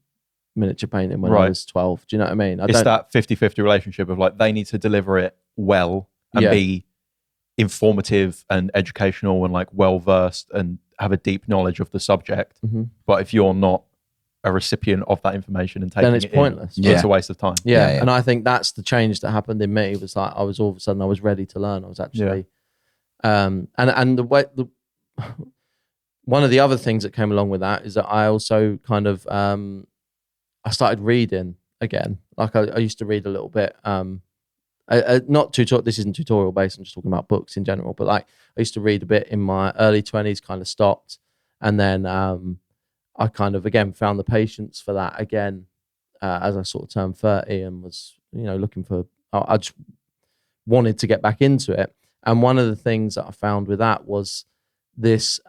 miniature painting when I was 12. Do you know what I mean? It's that 50-50 relationship of like, they need to deliver it well and be informative and educational and like well-versed and have a deep knowledge of the subject. Mm-hmm. But if you're not a recipient of that information and taking then it's pointless. it's a waste of time. Yeah. And I think that's the change that happened in me. It was like, I was all of a sudden, I was ready to learn. I was actually, and the way, one of the other things that came along with that is that I also kind of, I started reading again. Like I used to read a little bit, not tutorial. This isn't tutorial based. I'm just talking about books in general. But like, I used to read a bit in my early 20s, kind of stopped. And then, I kind of, again, found the patience for that again, as I sort of turned 30 and was, looking for, I just wanted to get back into it. And one of the things that I found with that was this,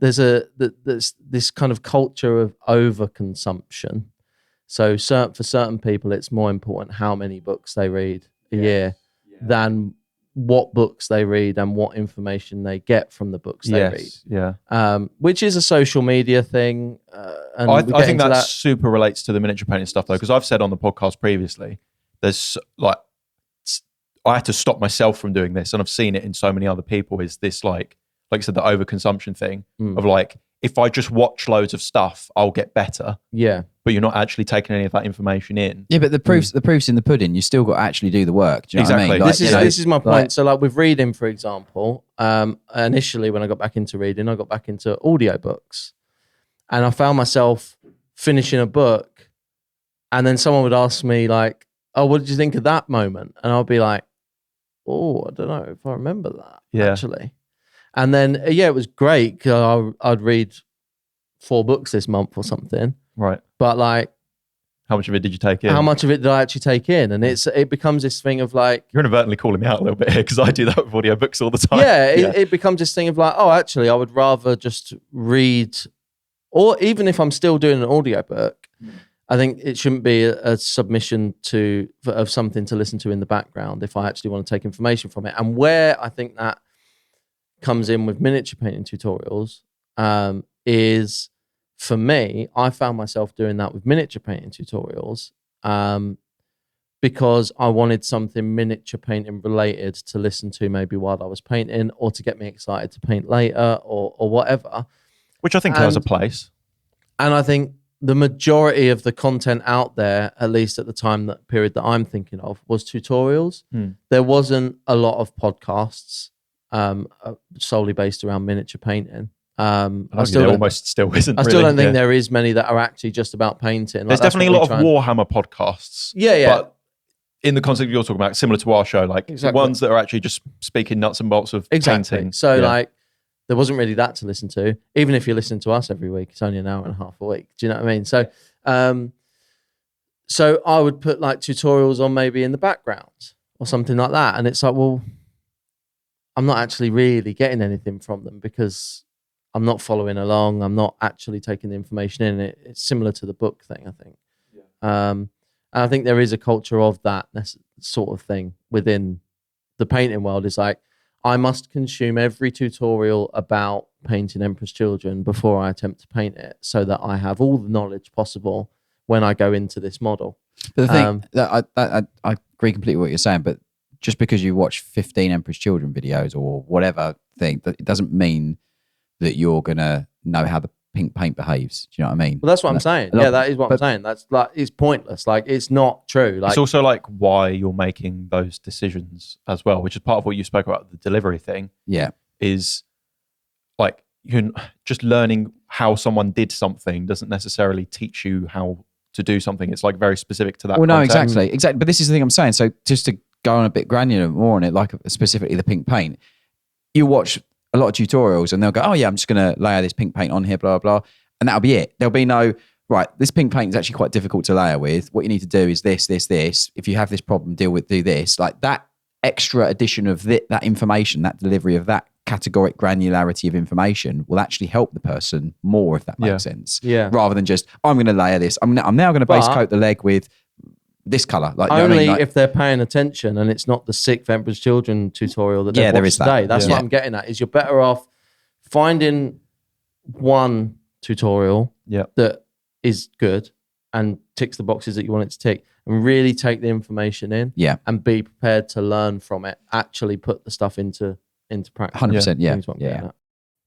there's this kind of culture of overconsumption. So for certain people, it's more important how many books they read a year than what books they read and what information they get from the books they read. Yeah. Which is a social media thing. And I think that super relates to the miniature painting stuff though, because I've said on the podcast previously, there's like, I had to stop myself from doing this, and I've seen it in so many other people, is this like I said, the overconsumption thing of like, if I just watch loads of stuff, I'll get better. Yeah. But you're not actually taking any of that information in. Yeah, but the proof's in the pudding. You still got to actually do the work. Do you know what I mean? Like, this is my point. Like, so like with reading, for example, initially when I got back into reading, I got back into audiobooks. And I found myself finishing a book, and then someone would ask me like, oh, what did you think of that moment? And I'll be like, oh, I don't know if I remember that, actually. And then, it was great because I'd read 4 books this month or something. Right. But like, how much of it did you take in? How much of it did I actually take in? And it becomes this thing of like... You're inadvertently calling me out a little bit here because I do that with audiobooks all the time. Yeah, it becomes this thing of like, oh, actually, I would rather just read, or even if I'm still doing an audiobook, I think it shouldn't be a submission of something to listen to in the background if I actually want to take information from it. And where I think that comes in with miniature painting tutorials is, for me, I found myself doing that with miniature painting tutorials because I wanted something miniature painting related to listen to maybe while I was painting, or to get me excited to paint later, or whatever. Which I think has a place. And I think the majority of the content out there, at least at the period that I'm thinking of, was tutorials. There wasn't a lot of podcasts solely based around miniature painting. I still almost still isn't. I still don't think there is many that are actually just about painting. There's definitely a lot of Warhammer podcasts. Yeah. But in the concept you're talking about, similar to our show, like ones that are actually just speaking nuts and bolts of painting. So like, there wasn't really that to listen to. Even if you're listening to us every week, it's only an hour and a half a week. Do you know what I mean? So, so I would put like tutorials on maybe in the background or something like that. And it's like, well, I'm not actually really getting anything from them because I'm not following along. I'm not actually taking the information in. It's similar to the book thing, I think. And I think there is a culture of that sort of thing within the painting world. Is like, I must consume every tutorial about painting Emperor's Children before I attempt to paint it, so that I have all the knowledge possible when I go into this model. But the thing that I agree completely with what you're saying, but just because you watch 15 Emperor's Children videos or whatever thing, that it doesn't mean that you're gonna know how the pink paint behaves. Do you know what I mean? Well, that's what I'm saying. Yeah, that is what I'm saying. That's like, it's pointless. Like, it's not true. Like, it's also like why you're making those decisions as well, which is part of what you spoke about, the delivery thing. Yeah. Is like, you're just learning how someone did something doesn't necessarily teach you how to do something. It's like very specific to that. Well, no, context. exactly. But this is the thing I'm saying. So just to go on a bit granular more on it, like specifically the pink paint, you watch a lot of tutorials and they'll go, oh yeah, I'm just going to layer this pink paint on here, blah, blah, blah. And that'll be it. There'll be no, right, this pink paint is actually quite difficult to layer with. What you need to do is this. If you have this problem, do this. Like that extra addition of that information, that delivery of that categoric granularity of information will actually help the person more, if that makes sense. Yeah. Rather than just, I'm going to layer this. I'm now going to base coat the leg with this color. Like, only you know what I mean? Like, if they're paying attention and it's not the 6th Emperor's Children tutorial that they've watched today. That's what I'm getting at, is you're better off finding one tutorial that is good and ticks the boxes that you want it to tick, and really take the information in and be prepared to learn from it, actually put the stuff into practice. 100%,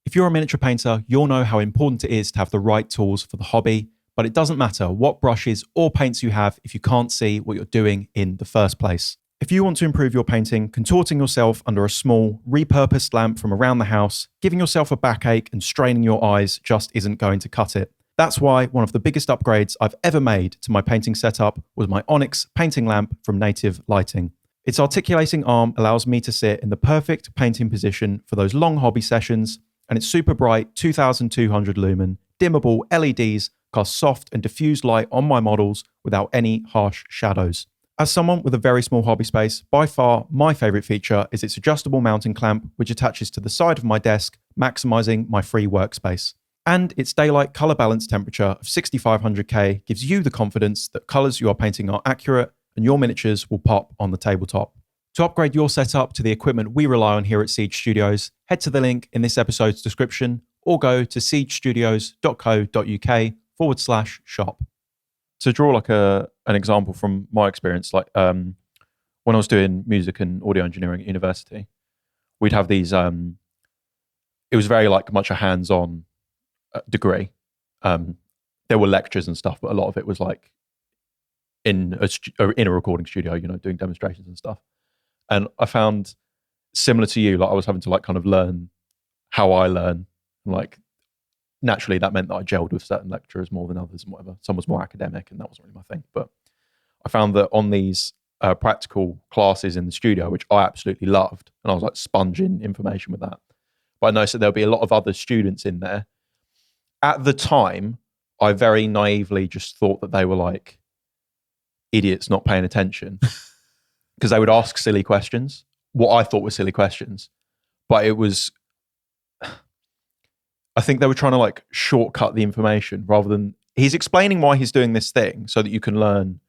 If you're a miniature painter, you'll know how important it is to have the right tools for the hobby, but it doesn't matter what brushes or paints you have if you can't see what you're doing in the first place. If you want to improve your painting, contorting yourself under a small, repurposed lamp from around the house, giving yourself a backache and straining your eyes just isn't going to cut it. That's why one of the biggest upgrades I've ever made to my painting setup was my Onyx painting lamp from Native Lighting. Its articulating arm allows me to sit in the perfect painting position for those long hobby sessions, and its super bright 2200 lumen, dimmable LEDs cast soft and diffused light on my models without any harsh shadows. As someone with a very small hobby space, by far my favourite feature is its adjustable mounting clamp, which attaches to the side of my desk, maximising my free workspace. And its daylight colour balance temperature of 6500K gives you the confidence that colours you are painting are accurate and your miniatures will pop on the tabletop. To upgrade your setup to the equipment we rely on here at Siege Studios, head to the link in this episode's description or go to siegestudios.co.uk/shop. To draw like an example from my experience, like when I was doing music and audio engineering at university, we'd have these, it was very like much a hands-on degree. There were lectures and stuff, but a lot of it was like in a recording studio, you know, doing demonstrations and stuff. And I found, similar to you, like I was having to like kind of learn how I learn. Like naturally that meant that I gelled with certain lecturers more than others and whatever. Some was more academic and that wasn't really my thing. But I found that on these practical classes in the studio, which I absolutely loved, and I was like sponging information with that. But I noticed that there'll be a lot of other students in there. At the time, I very naively just thought that they were like idiots not paying attention because they would ask silly questions, what I thought were silly questions. But it was, I think they were trying to like shortcut the information rather than he's explaining why he's doing this thing so that you can learn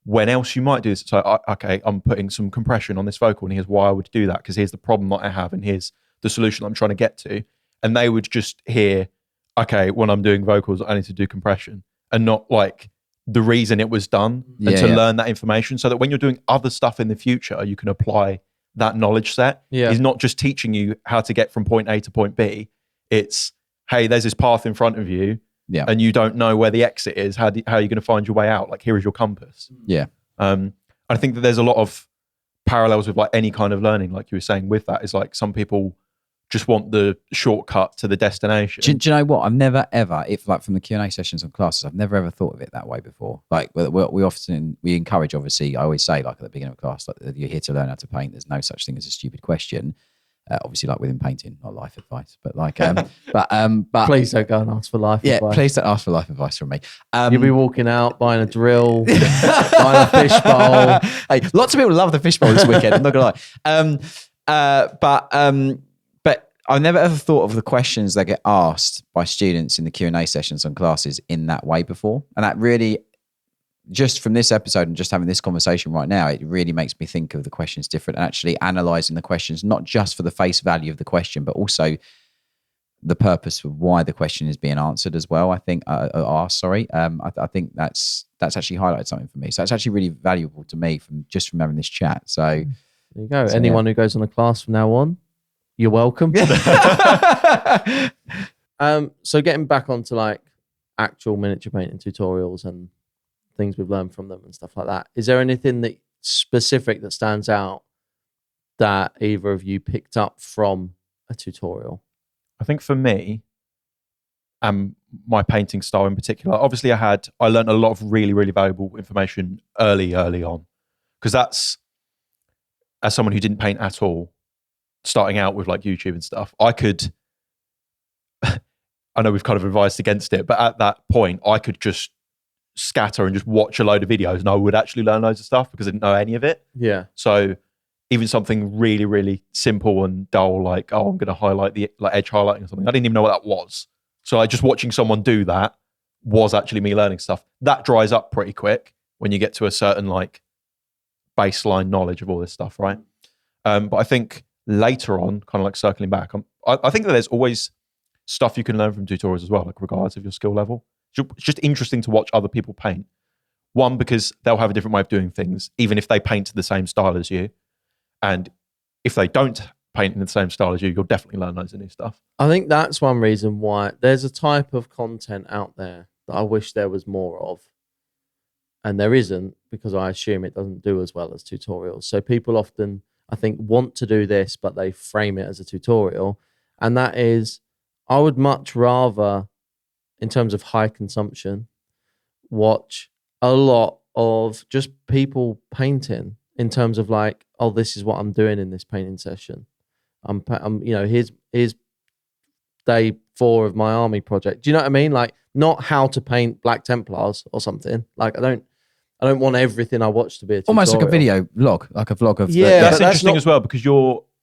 when else you might do this. So, okay, I'm putting some compression on this vocal, and here's why I would do that, because here's the problem that I have, and here's the solution I'm trying to get to. And they would just hear, okay, when I'm doing vocals, I need to do compression, and not like the reason it was done, and to learn that information so that when you're doing other stuff in the future, you can apply that knowledge set. Yeah. He's not just teaching you how to get from point A to point B. It's, hey, there's this path in front of you, and you don't know where the exit is. How are you going to find your way out? Like, here is your compass. Yeah. I think that there's a lot of parallels with like any kind of learning, like you were saying with that, is like some people just want the shortcut to the destination. Do you know what? I've never ever, if like from the Q&A sessions and classes, I've never ever thought of it that way before. Like we encourage, obviously, I always say like at the beginning of class, like you're here to learn how to paint. There's no such thing as a stupid question. Obviously, like within painting, not life advice, but like, but Please don't go and ask for life advice. Please don't ask for life advice from me. You'll be walking out, buying a drill, buying a fish bowl. Hey, lots of people love the fish bowl this weekend. I'm not gonna lie. But I've never ever thought of the questions that get asked by students in the Q&A sessions and classes in that way before, and that really, just from this episode and just having this conversation right now, it really makes me think of the questions different, and actually analysing the questions, not just for the face value of the question, but also the purpose of why the question is being answered as well. I think, I think that's actually highlighted something for me. So it's actually really valuable to me from having this chat. So there you go. Anyone who goes on a class from now on, you're welcome. So getting back onto like actual miniature painting tutorials and things we've learned from them and stuff like that, is there anything that specific that stands out that either of you picked up from a tutorial? I think for me, my painting style in particular, obviously I learned a lot of really, really valuable information early on, because that's, as someone who didn't paint at all, starting out with like YouTube and stuff, I could, I know we've kind of advised against it, but at that point I could just scatter and just watch a load of videos and I would actually learn loads of stuff because I didn't know any of it. Yeah. So even something really, really simple and dull, like, oh, I'm going to highlight the like edge highlighting or something, I didn't even know what that was. So like just watching someone do that was actually me learning stuff. That dries up pretty quick when you get to a certain like baseline knowledge of all this stuff, right? But I think later on, kind of like circling back, I think that there's always stuff you can learn from tutorials as well, like regardless of your skill level. It's just interesting to watch other people paint. One, because they'll have a different way of doing things, even if they paint the same style as you. And if they don't paint in the same style as you, you'll definitely learn loads of new stuff. I think that's one reason why there's a type of content out there that I wish there was more of. And there isn't, because I assume it doesn't do as well as tutorials. So people often, I think, want to do this, but they frame it as a tutorial. And that is, I would much rather, in terms of high consumption, watch a lot of just people painting in terms of like, oh, this is what I'm doing in this painting session. I'm here's day 4 of my army project. Do you know what I mean? Like, not how to paint Black Templars or something. Like, I don't want everything I watch to be a tutorial. Almost like a video vlog, like a vlog of that's interesting as well, because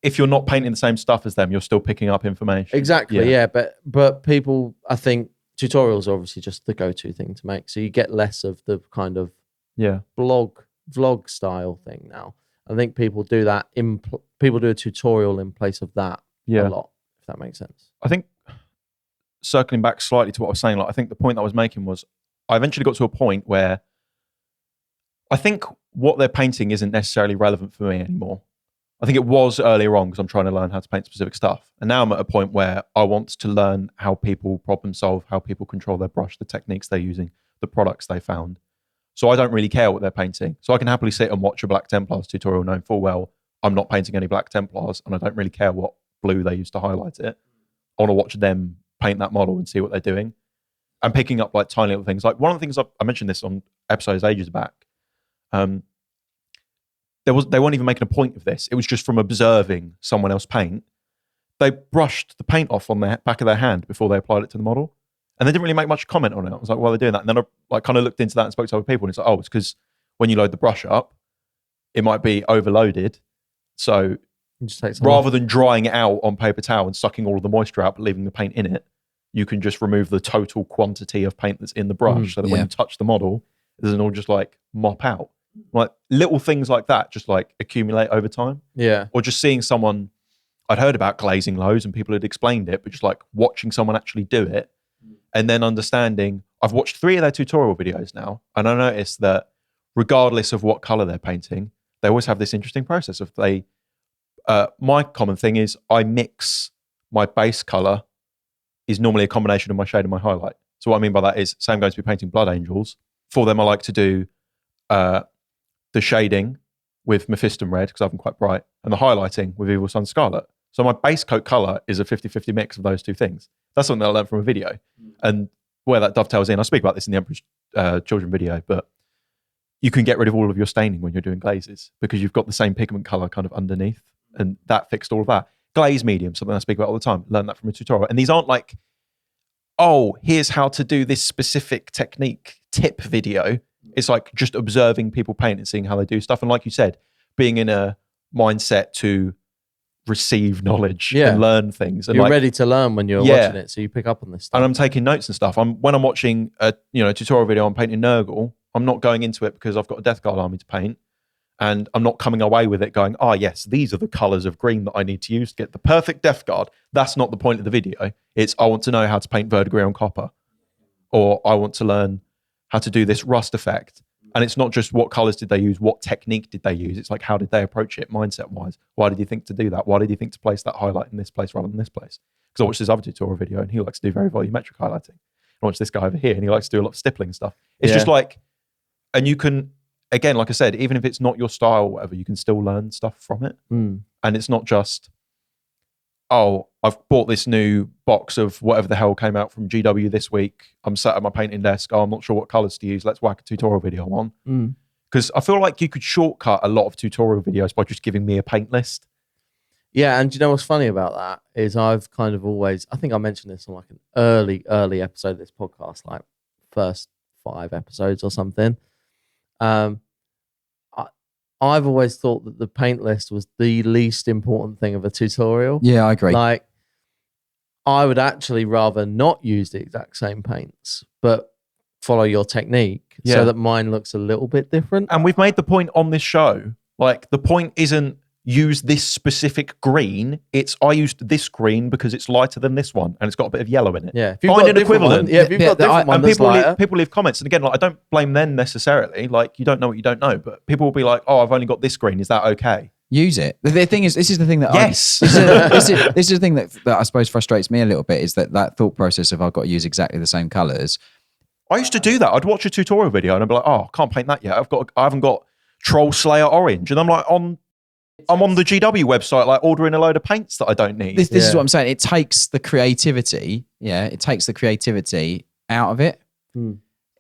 if you're not painting the same stuff as them, you're still picking up information. Exactly, yeah. But people, I think tutorials are obviously just the go-to thing to make. So you get less of the kind of vlog style thing now. I think people do that. People do a tutorial in place of that a lot, if that makes sense. I think circling back slightly to what I was saying, like I think the point that I was making was I eventually got to a point where I think what they're painting isn't necessarily relevant for me anymore. I think it was earlier on because I'm trying to learn how to paint specific stuff. And now I'm at a point where I want to learn how people problem solve, how people control their brush, the techniques they're using, the products they found. So I don't really care what they're painting. So I can happily sit and watch a Black Templars tutorial knowing full well I'm not painting any Black Templars and I don't really care what blue they use to highlight it. I want to watch them paint that model and see what they're doing. And picking up like tiny little things. Like one of the things I mentioned this on episodes ages back. They weren't even making a point of this. It was just from observing someone else paint. They brushed the paint off on the back of their hand before they applied it to the model. And they didn't really make much comment on it. I was like, why are they doing that? And then I like kind of looked into that and spoke to other people. And it's like, oh, it's because when you load the brush up, it might be overloaded. So rather than drying it out on paper towel and sucking all of the moisture out, but leaving the paint in it, you can just remove the total quantity of paint that's in the brush so that when you touch the model, it doesn't all just like mop out. Like little things like that just like accumulate over time. Yeah. Or just seeing someone, I'd heard about glazing loads and people had explained it, but just like watching someone actually do it and then understanding. I've watched 3 of their tutorial videos now, and I noticed that regardless of what color they're painting, they always have this interesting process of my common thing is I mix my base color is normally a combination of my shade and my highlight. So what I mean by that is, say I'm going to be painting Blood Angels. For them, I like to do the shading with Mephiston Red, because I have them quite bright, and the highlighting with Evil Sun Scarlet. So my base coat color is a 50-50 mix of those 2 things. That's something I learned from a video. And where that dovetails in, I speak about this in the Emperor's Children video, but you can get rid of all of your staining when you're doing glazes because you've got the same pigment color kind of underneath, and that fixed all of that. Glaze medium, something I speak about all the time. Learn that from a tutorial. And these aren't like, oh, here's how to do this specific technique tip video. It's like just observing people paint and seeing how they do stuff. And like you said, being in a mindset to receive knowledge and learn things. And you're like, ready to learn when you're watching it, so you pick up on this stuff. And I'm taking notes and stuff. When I'm watching a tutorial video on painting Nurgle, I'm not going into it because I've got a Death Guard army to paint. And I'm not coming away with it going, oh, yes, these are the colors of green that I need to use to get the perfect Death Guard. That's not the point of the video. It's I want to know how to paint verdigris on copper. Or I want to learn how to do this rust effect. And it's not just what colors did they use, what technique did they use. It's like, how did they approach it mindset-wise? Why did you think to do that? Why did you think to place that highlight in this place rather than this place? Because I watched this other tutorial video and he likes to do very volumetric highlighting. I watched this guy over here and he likes to do a lot of stippling stuff. It's just like, and you can... Again, like I said, even if it's not your style or whatever, you can still learn stuff from it. And it's not just, oh, I've bought this new box of whatever the hell came out from GW this week. I'm sat at my painting desk. Oh, I'm not sure what colors to use. Let's whack a tutorial video on. Because I feel like you could shortcut a lot of tutorial videos by just giving me a paint list. Yeah, and do you know what's funny about that is I've kind of always, I think I mentioned this on like an early episode of this podcast, like first 5 episodes or something. I've always thought that the paint list was the least important thing of a tutorial. Yeah, I agree. Like, I would actually rather not use the exact same paints, but follow your technique so that mine looks a little bit different. And we've made the point on this show, like the point isn't use this specific green. It's I used this green because it's lighter than this one and it's got a bit of yellow in it. Yeah, if you've got an equivalent. One, if you've got a different one, and people leave comments. And again, like I don't blame them necessarily. Like you don't know what you don't know, but people will be like, "Oh, I've only got this green. Is that okay?" Use it. The thing is, this is the thing that yes, this is the thing that I suppose frustrates me a little bit is that thought process of I've got to use exactly the same colors. I used to do that. I'd watch a tutorial video and I'd be like, "Oh, I can't paint that yet. I haven't got Troll Slayer orange," and I'm like I'm on the GW website, like ordering a load of paints that I don't need. This is what I'm saying. It takes the creativity. Yeah, it takes the creativity out of it.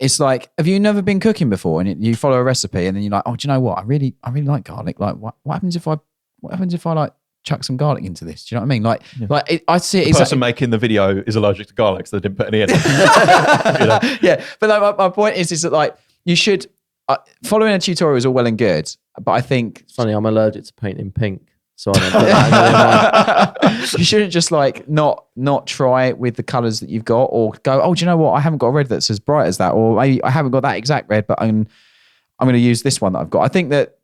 It's like, have you never been cooking before and you follow a recipe and then you're like, oh, do you know what? I really like garlic. Like, what happens if I like chuck some garlic into this? Do you know what I mean? I see it. The person making the video is allergic to garlic, so they didn't put any in. Yeah, but like, my point is that like you should following a tutorial is all well and good. But I think it's funny. I'm allergic to painting pink, so I don't put that in my... You shouldn't just like not try it with the colours that you've got, or go, oh, do you know what? I haven't got a red that's as bright as that, or maybe I haven't got that exact red, but I'm going to use this one that I've got. I think that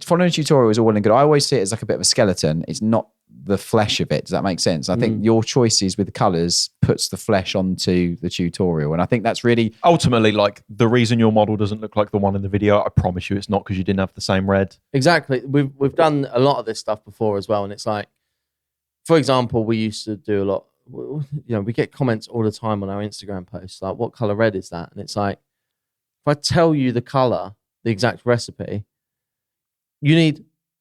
following a tutorial is all well and good. I always see it as like a bit of a skeleton. It's not the flesh of it. Does that make sense? I think your choices with the colours puts the flesh onto the tutorial. And I think that's really... Ultimately, like the reason your model doesn't look like the one in the video, I promise you it's not because you didn't have the same red. Exactly. We've done a lot of this stuff before as well. And it's like, for example, we used to do a lot, we get comments all the time on our Instagram posts, like, what colour red is that? And it's like, if I tell you the colour, the exact recipe,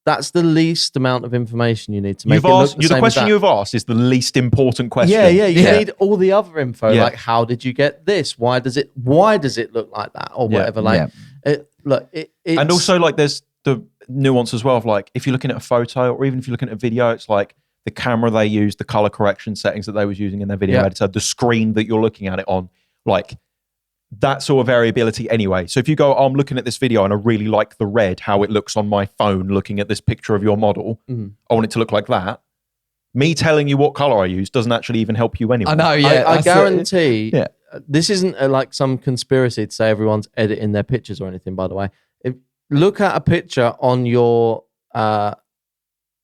that's the least amount of information you need to make it look the same. The question you've asked is the least important question. Yeah. You need all the other info, like how did you get this? Why does it look like that, or whatever? And also like there's the nuance as well of like if you're looking at a photo or even if you're looking at a video, it's like the camera they used, the color correction settings that they was using in their video editor, the screen that you're looking at it on, like that sort of variability anyway. So if you go, I'm looking at this video and I really like the red, how it looks on my phone looking at this picture of your model, I want it to look like that. me telling you what color I use doesn't actually even help you anyway. I know, yeah. I that's guarantee. Yeah. This isn't like some conspiracy to say everyone's editing their pictures or anything. By the way, look at a picture on your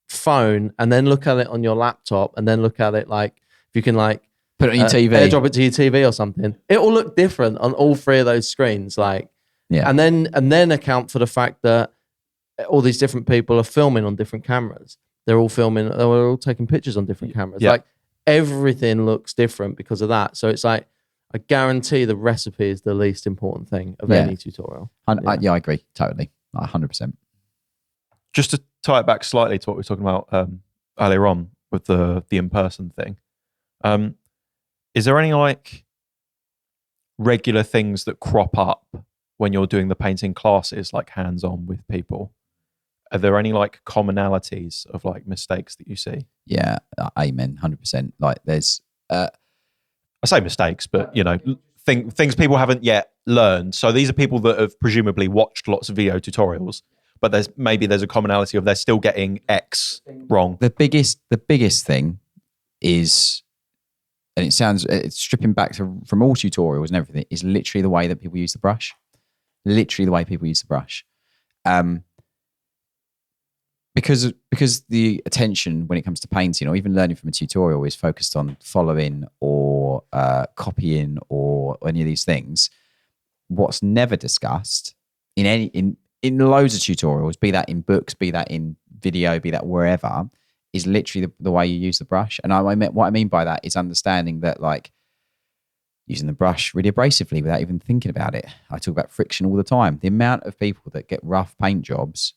phone and then look at it on your laptop and then look at it like if you can like Put it on your TV. airdrop it to your TV or something. It will look different on all three of those screens. Like, Yeah. and then account for the fact that all these different people are filming on different cameras. They're all taking pictures on different cameras. Yeah. Like everything looks different because of that. So it's like, I guarantee the recipe is the least important thing of any tutorial. I agree. Totally. 100%. Just to tie it back slightly to what we were talking about earlier on with the in-person thing. Is there any like regular things that crop up when you're doing the painting classes, like hands-on with people? Are there any like commonalities of like mistakes that you see? Yeah. Amen. 100%. Like there's... I say mistakes, but you know, things people haven't yet learned. So these are people that have presumably watched lots of video tutorials, but there's a commonality of they're still getting X wrong. The biggest thing is, and it's stripping back from all tutorials and everything, is literally the way that people use the brush. Literally the way people use the brush. Because the attention when it comes to painting or even learning from a tutorial is focused on following or copying or any of these things. What's never discussed in loads of tutorials, be that in books, be that in video, be that wherever, is literally the way you use the brush. And what I mean by that is understanding that like using the brush really abrasively without even thinking about it. I talk about friction all the time. The amount of people that get rough paint jobs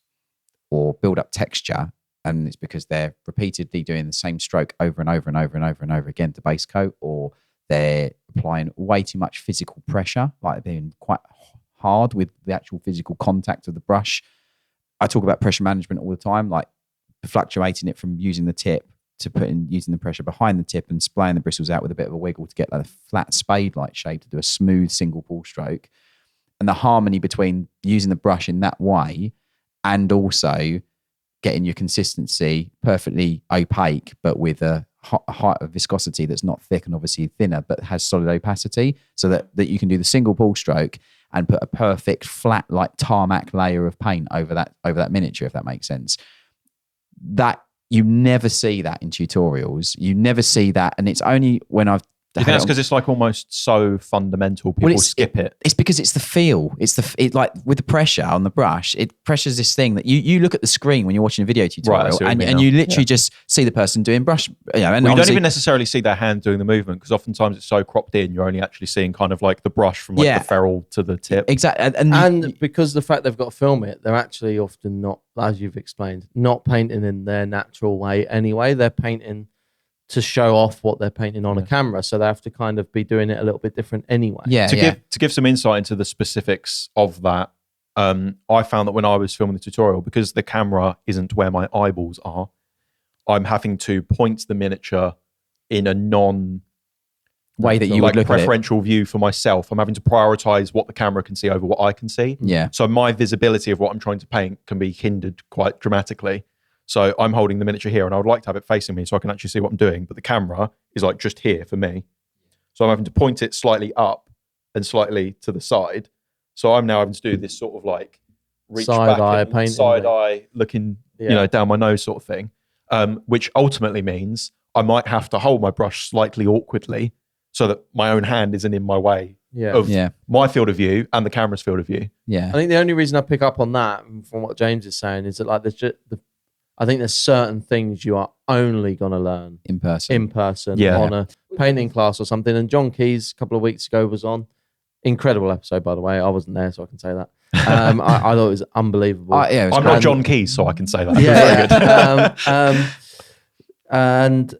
or build up texture, and it's because they're repeatedly doing the same stroke over and over and over and over and over again to base coat, or they're applying way too much physical pressure, like being quite hard with the actual physical contact of the brush. I talk about pressure management all the time, like fluctuating it from using the tip to using the pressure behind the tip and splaying the bristles out with a bit of a wiggle to get like a flat spade-like shape to do a smooth single ball stroke. And the harmony between using the brush in that way and also getting your consistency perfectly opaque, but with a height of viscosity that's not thick and obviously thinner, but has solid opacity, so that you can do the single ball stroke and put a perfect flat, like tarmac layer of paint over that miniature, if that makes sense. That you never see that in tutorials. You never see that, and it's only when I've. Do you think that's because it's like almost so fundamental, people skip it? It's because it's the feel. It's like with the pressure on the brush, it pressures this thing that you look at the screen when you're watching a video tutorial, and you literally just see the person doing brush. And you don't even necessarily see their hand doing the movement, because oftentimes it's so cropped in, you're only actually seeing kind of like the brush from like the ferrule to the tip. Exactly, and because the fact they've got to film it, they're actually often not, as you've explained, not painting in their natural way anyway. They're painting to show off what they're painting on a camera, so they have to kind of be doing it a little bit different anyway. To give some insight into the specifics of that, I found that when I was filming the tutorial, because the camera isn't where my eyeballs are, I'm having to point the miniature in a way that you would look preferential view for myself. I'm having to prioritize what the camera can see over what I can see. Yeah. So my visibility of what I'm trying to paint can be hindered quite dramatically. So I'm holding the miniature here and I would like to have it facing me so I can actually see what I'm doing. But the camera is like just here for me. So I'm having to point it slightly up and slightly to the side. So I'm now having to do this sort of like reach side back eye and painting, side eye looking, down my nose sort of thing. Which ultimately means I might have to hold my brush slightly awkwardly so that my own hand isn't in my way of my field of view and the camera's field of view. Yeah. I think the only reason I pick up on that from what James is saying is that like I think there's certain things you are only going to learn in person on a painting class or something. And John Keys a couple of weeks ago was on. Incredible episode, by the way. I wasn't there, so I can say that. I thought it was unbelievable. I'm not John Keys, so I can say that. Yeah. And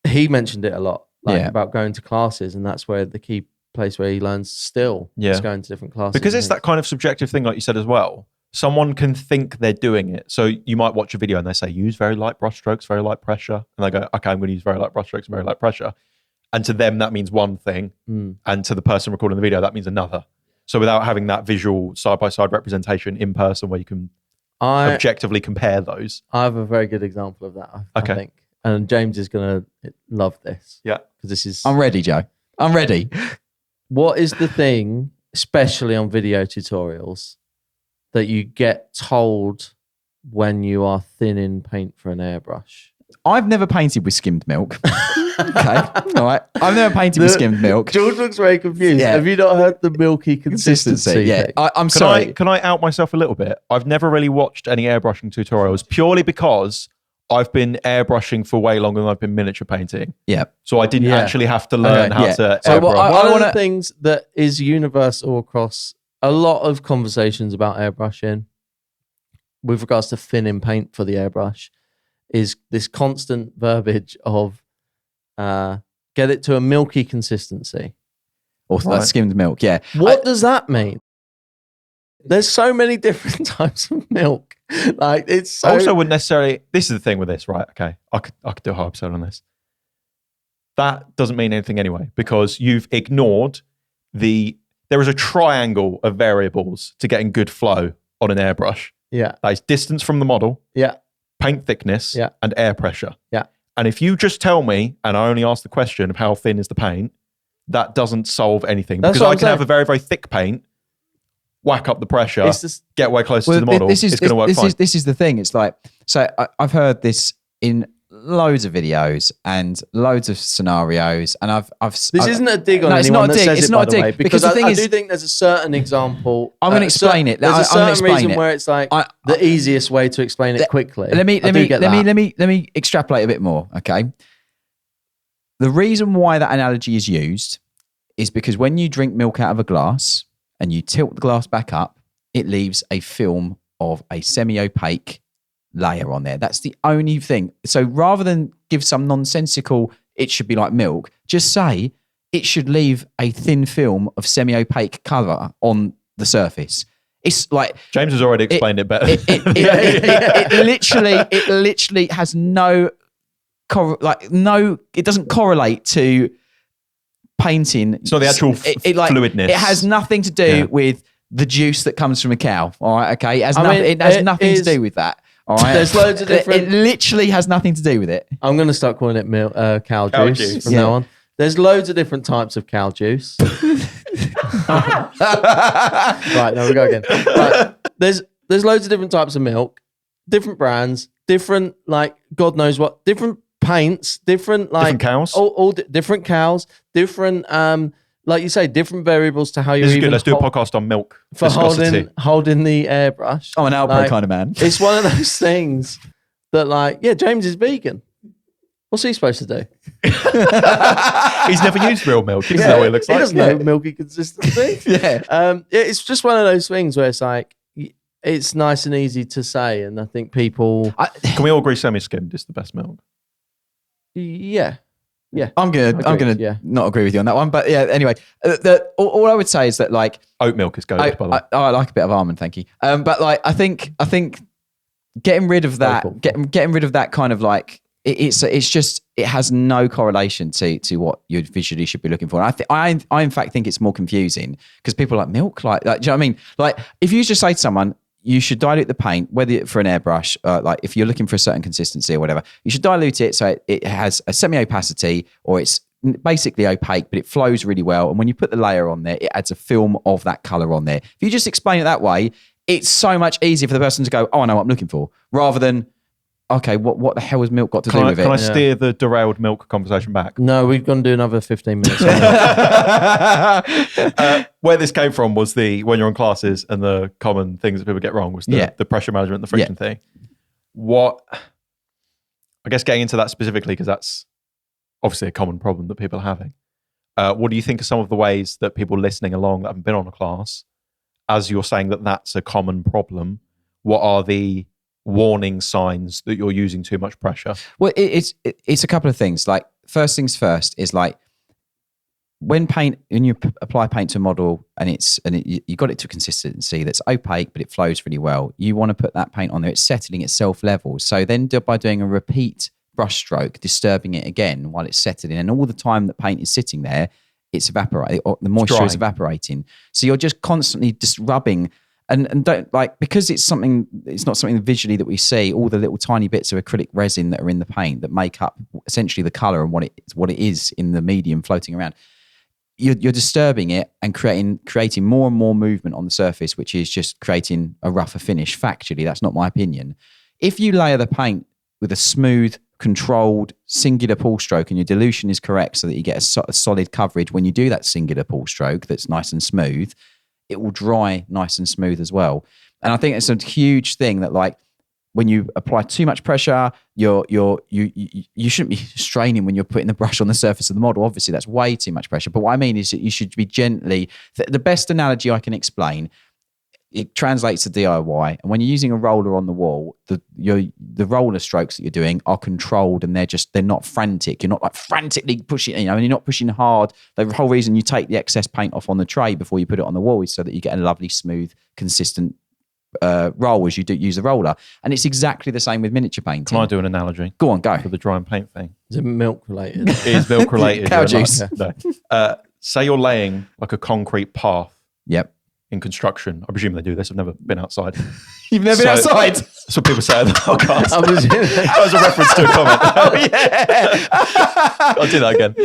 he mentioned it a lot, about going to classes, and that's where the key place where he learns still is going to different classes. Because it's that kind of subjective thing, like you said as well. Someone can think they're doing it. So you might watch a video and they say, use very light brush strokes, very light pressure. And they go, okay, I'm going to use very light brush strokes, very light pressure. And to them, that means one thing. And to the person recording the video, that means another. So without having that visual side-by-side representation in person where you can objectively compare those. I have a very good example of that, I think. and James is going to love this. Yeah. Because this is... I'm ready, Joe. I'm ready. What is the thing, especially on video tutorials, that you get told when you are thinning paint for an airbrush? I've never painted with skimmed milk. Okay. All right. I've never painted with skimmed milk. George looks very confused. Yeah. Have you not heard the milky consistency? Yeah. thing? I'm sorry. Can I out myself a little bit? I've never really watched any airbrushing tutorials purely because I've been airbrushing for way longer than I've been miniature painting. Yeah. So I didn't actually have to learn how to So airbrush. One of the things that is universal across a lot of conversations about airbrushing with regards to thinning paint for the airbrush is this constant verbiage of get it to a milky consistency. Or Right. skimmed milk. Yeah. What does that mean? There's so many different types of milk. Like it's so... I also wouldn't necessarily. This is the thing with this, right? Okay, I could do a whole episode on this. That doesn't mean anything anyway because you've ignored there is a triangle of variables to getting good flow on an airbrush. Yeah. That is distance from the model, Yeah. paint thickness, Yeah. and air pressure. Yeah. And if you just tell me, and I only ask the question of how thin is the paint, that doesn't solve anything That's because what I I'm can have saying. a very, very thick paint, whack up the pressure, It's just... get way closer to the model. It's going to work fine. This is the thing. It's like, so I've heard this in loads of videos and loads of scenarios, and I've This isn't a dig on No, it's anyone not a that dig. says It's it, not by a the dig, way, because because the thing I is- do think there's a certain example. I'm going to explain it. There's a I'm certain gonna explain reason it. where it's like the easiest way to explain it quickly. Let me I do get that. let me extrapolate a bit more. Okay. The reason why that analogy is used is because when you drink milk out of a glass and you tilt the glass back up, it leaves a film of a semi-opaque layer on there. That's the only thing. So rather than give some nonsensical, it should be like milk, just say it should leave a thin film of semi-opaque color on the surface. It's like James has already explained it better. it literally has no, it doesn't correlate to painting. It's not the actual fluidness. It has nothing to do with the juice that comes from a cow. All right, okay. It has nothing to do with that. All right. There's loads of different... It literally has nothing to do with it. I'm going to start calling it cow juice from Yeah. now on. There's loads of different types of cow juice. Right, now we go again. Right, there's loads of different types of milk, different brands, different God knows what, different paints, different Different cows. different cows, different like you say, different variables to how you This is even good. Let's do a podcast on milk for viscosity. holding the airbrush. I'm an Alpro kind of man. It's one of those things that James is vegan. What's he supposed to do? He's never used real milk. He doesn't know what it looks like. He doesn't know milky consistency. It's just one of those things where it's like, it's nice and easy to say. And I think people... Can we all agree semi-skimmed is the best milk? Yeah. I'm gonna yeah. not agree with you on that one, but yeah. Anyway, all I would say is that Oat milk is goated, by the way. I like a bit of almond, thank you. But I think getting rid of that, cool. getting rid of that kind of it's just it has no correlation to what you visually should be looking for. And I in fact think it's more confusing because people are like milk, do you know what I mean? Like if you just say to someone, you should dilute the paint, whether for an airbrush, if you're looking for a certain consistency or whatever, you should dilute it so it has a semi-opacity or it's basically opaque, but it flows really well. And when you put the layer on there, it adds a film of that color on there. If you just explain it that way, it's so much easier for the person to go, oh, I know what I'm looking for, rather than, okay, what the hell has milk got to do with it? Can I steer the derailed milk conversation back? No, we're going to do another 15 minutes. Where this came from was when you're on classes and the common things that people get wrong was the pressure management, the friction thing. I guess getting into that specifically, because that's obviously a common problem that people are having. What do you think are some of the ways that people listening along that haven't been on a class, as you're saying that that's a common problem, what are the warning signs that you're using too much pressure? Well, it's a couple of things. Like first things first is when you apply paint to a model and you got it to a consistency that's opaque but it flows really well, you want to put that paint on there. It's settling at self level. So then by doing a repeat brush stroke, disturbing it again while it's settling, and all the time that paint is sitting there, it's evaporating, or the moisture is evaporating. So you're just constantly just rubbing. and don't like, because it's not something visually that we see, all the little tiny bits of acrylic resin that are in the paint that make up essentially the color and what it is in the medium floating around. You're disturbing it and creating more and more movement on the surface, which is just creating a rougher finish. Factually, that's not my opinion. If you layer the paint with a smooth, controlled, singular pull stroke, and your dilution is correct so that you get a solid coverage when you do that singular pull stroke that's nice and smooth, it will dry nice and smooth as well. And I think it's a huge thing that, like, when you apply too much pressure, you shouldn't be straining when you're putting the brush on the surface of the model. Obviously, that's way too much pressure. But what I mean is that you should be gently. The best analogy I can explain, it translates to DIY. And when you're using a roller on the wall, the roller strokes that you're doing are controlled, and they're not frantic. You're not like frantically pushing, and you're not pushing hard. The whole reason you take the excess paint off on the tray before you put it on the wall is so that you get a lovely, smooth, consistent roll as you do use the roller. And it's exactly the same with miniature painting. Can I do an analogy? Go on, go. For the dry and paint thing. Is it milk related? It is milk related. Cow juice. No. Say you're laying like a concrete path. Yep. In construction. I presume they do this. I've never been outside. You've never been outside? That's what people say on the podcast. That was a reference to a comment. Oh, yeah. I'll do that again.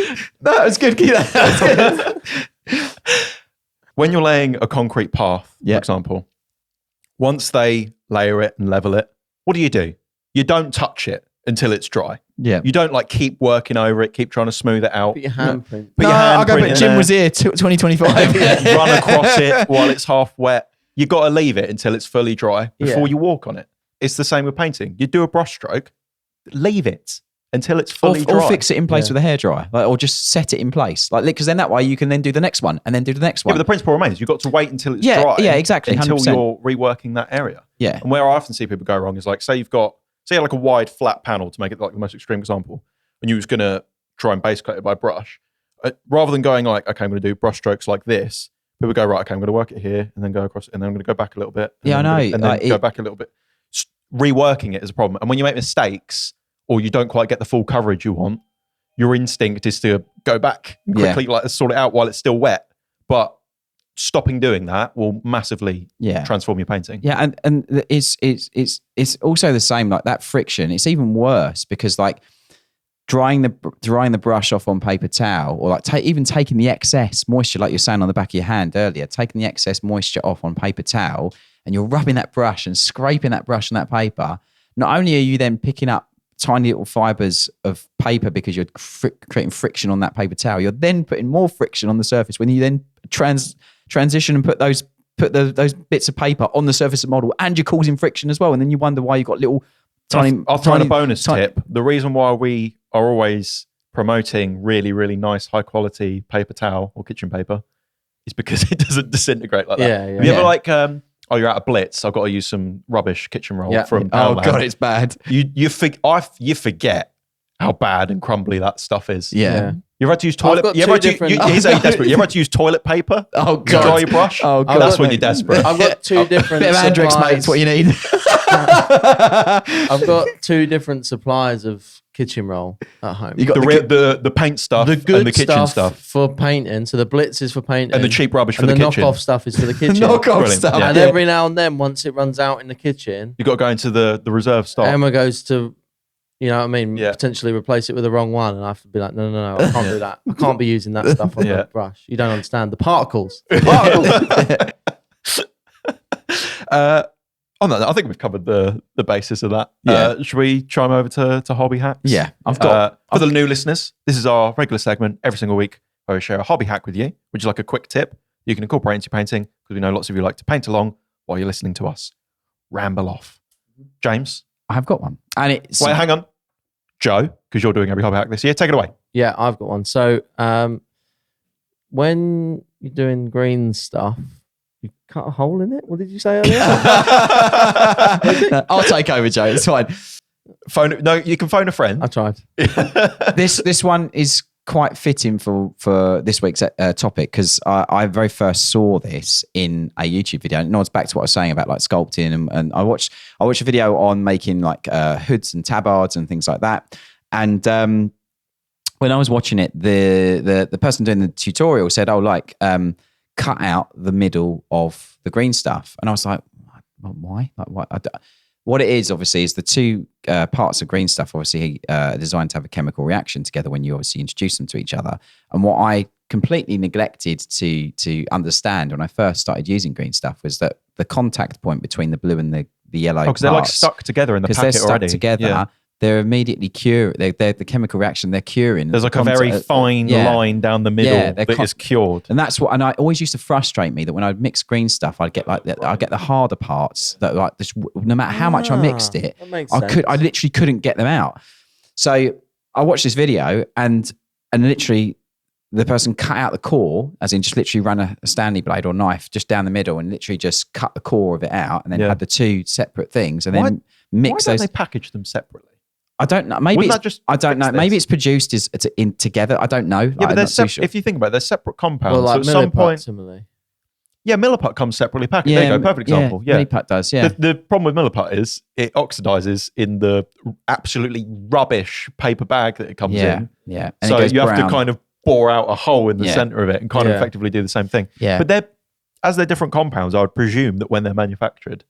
No, it was good. Keep that. When you're laying a concrete path, for example, once they layer it and level it, what do? You don't touch it until it's dry. Yeah. You don't like keep working over it, keep trying to smooth it out. Put your handprint. I'll go, but Jim was here 2025. Run across it while it's half wet. You got to leave it until it's fully dry before you walk on it. It's the same with painting. You do a brush stroke, leave it until it's fully dry. Or fix it in place with a hairdryer, or just set it in place. Because then that way you can then do the next one and then do the next one. Yeah, but the principle remains. You've got to wait until it's dry. Yeah, exactly. 100%. Until you're reworking that area. Yeah. And where I often see people go wrong is like, say you have like a wide flat panel, to make it like the most extreme example, and you was going to try and base coat it by brush. Rather than going like, okay, I'm going to do brush strokes like this, people go, right, okay, I'm going to work it here and then go across it, and then I'm going to go back a little bit. Yeah, I know. And then go back a little bit. Reworking it is a problem. And when you make mistakes, or you don't quite get the full coverage you want, your instinct is to go back quickly, like sort it out while it's still wet. But stopping doing that will massively transform your painting. Yeah, and it's also the same, like that friction. It's even worse because like drying the brush off on paper towel, or like even taking the excess moisture, like you're saying on the back of your hand earlier, taking the excess moisture off on paper towel, and you're rubbing that brush and scraping that brush and that paper. Not only are you then picking up tiny little fibers of paper because you're creating friction on that paper towel, you're then putting more friction on the surface when you then transition and put those bits of paper on the surface of the model, and you're causing friction as well. And then you wonder why you've got little tiny... I'll throw in a bonus tip. The reason why we are always promoting really, really nice, high quality paper towel or kitchen paper is because it doesn't disintegrate like that. Yeah. Have you ever like... you're out of Blitz, I've got to use some rubbish kitchen roll from Poundland. Oh God, it's bad. You forget how bad and crumbly that stuff is. Yeah. You ever had to use toilet? Here's how you're desperate. You ever had to use toilet paper? Oh God, to dry your brush. Oh God, that's when you're desperate. I've got two different. Bit of Andrex, mate. It's what you need. I've got two different supplies of kitchen roll at home. You got the paint stuff, the good and the kitchen stuff for painting. So the Blitz is for painting, and the cheap rubbish for the kitchen. Knockoff stuff is for the kitchen. Knockoff stuff. And every now and then, once it runs out in the kitchen, you got to go into the reserve stock. Emma goes to, you know what I mean, potentially replace it with the wrong one, and I have to be like, no, I can't do that. I can't be using that stuff on the brush. You don't understand the particles. On that, I think we've covered the basis of that. Should we chime over to hobby hacks? Yeah, I've got. For the new listeners, this is our regular segment every single week where we share a hobby hack with you, which is like a quick tip you can incorporate into your painting, because we know lots of you like to paint along while you're listening to us ramble off. James, I have got one, and it's wait, hang on, Joe, because you're doing every hobby hack this year. Take it away. Yeah, I've got one. So, when you're doing green stuff, you cut a hole in it? What did you say earlier? I'll take over, Joe. It's fine. No, you can phone a friend. I tried. This one is quite fitting for this week's topic, because I very first saw this in a YouTube video. And it's back to what I was saying about like sculpting, and I watched a video on making like hoods and tabards and things like that. And when I was watching it, the person doing the tutorial said, cut out the middle of the green stuff. And I was like, why? Like, why? What it is, obviously, is the two parts of green stuff, obviously, are designed to have a chemical reaction together when you obviously introduce them to each other. And what I completely neglected to understand when I first started using green stuff was that the contact point between the blue and the yellow because they're like stuck together in the packet they're stuck already. together. Yeah. They're immediately they're the chemical reaction, they're curing. There's like a very fine line down the middle that is cured. And that's what, and I always used to frustrate me that when I'd mix green stuff, I'd get the harder parts that like this, no matter how much I mixed it, I literally couldn't get them out. So I watched this video and literally the person cut out the core, as in just literally ran a Stanley blade or knife just down the middle and literally just cut the core of it out and then had the two separate things and then mix Why those. Why don't they package them separately? I don't know. Maybe I don't know. Maybe it's produced in together. I don't know. Yeah, but they're if you think about it, they're separate compounds. Well, like so at some point, similarly. Yeah, Milliput comes separately packaged. There you go, perfect example. Yeah, Milliput does. Yeah. The problem with Milliput is it oxidizes in the absolutely rubbish paper bag that it comes in. Yeah. And so you have to kind of bore out a hole in the center of it and kind of effectively do the same thing. Yeah. But as they're different compounds, I would presume that when they're manufactured,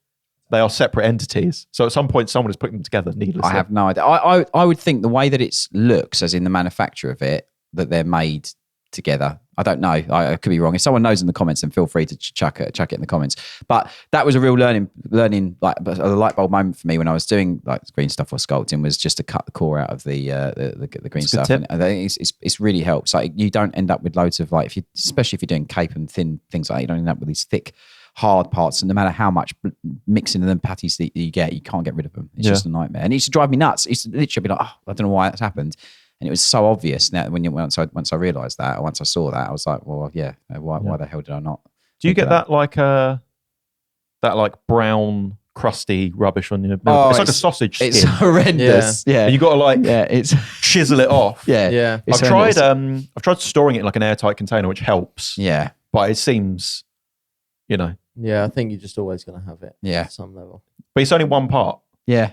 they are separate entities. So at some point, someone is putting them together needlessly. I have no idea. I would think the way that it looks, as in the manufacture of it, that they're made together. I don't know. I could be wrong. If someone knows in the comments, then feel free to chuck it in the comments. But that was a real learning like a light bulb moment for me when I was doing like green stuff or sculpting, was just to cut the core out of the green stuff. And I think it's really helps. Like you don't end up with loads of like, especially if you're doing cape and thin things like that, you don't end up with these thick, hard parts, and no matter how much mixing of them patties that you get, you can't get rid of them. It's just a nightmare, and it used to drive me nuts. It used to literally be like, oh, I don't know why that's happened, and it was so obvious. Now, once I realised that, or once I saw that, I was like, well, why the hell did I not? Do you get that like brown crusty rubbish on your? Oh, it's like a sausage skin. It's horrendous. Yeah, and you got to it's chisel it off. Yeah. I've tried storing it in like an airtight container, which helps. Yeah, but it seems, Yeah, I think you're just always going to have it. Yeah, at some level. But it's only one part. Yeah,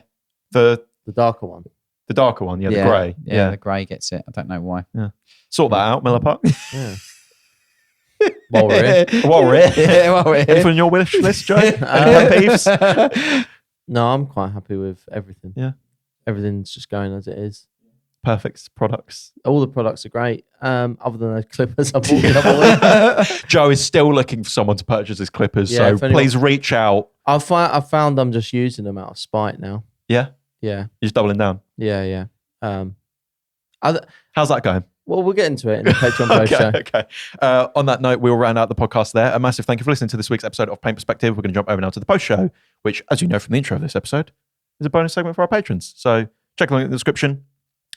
the darker one. The darker one, the grey. Yeah, the grey gets it. I don't know why. Yeah, sort that out, Milliput. Yeah. While we're here. While we're here. Yeah, while we're here. Anything on your wish list, Joe? Any pet peeves? No, I'm quite happy with everything. Yeah, everything's just going as it is. Perfect products. All the products are great. Other than those clippers I bought the other week. Joe is still looking for someone to purchase his clippers, Yeah, so please reach out. I found I'm just using them out of spite now. Yeah? Yeah. You're just doubling down? Yeah. How's that going? Well, we'll get into it in the Patreon post show. Okay. On that note, we'll round out the podcast there. A massive thank you for listening to this week's episode of Paint Perspective. We're going to jump over now to the post show, which, as you know from the intro of this episode, is a bonus segment for our patrons. So check the link in the description.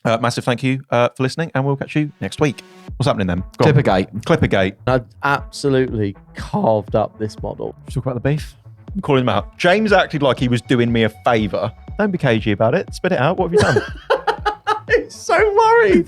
Massive thank you for listening, and we'll catch you next week. What's happening then? Clippergate. I absolutely carved up this model. Let's talk about the beef. I'm calling him out. James acted like he was doing me a favour. Don't be cagey about it. Spit it out. What have you done? I'm so worried.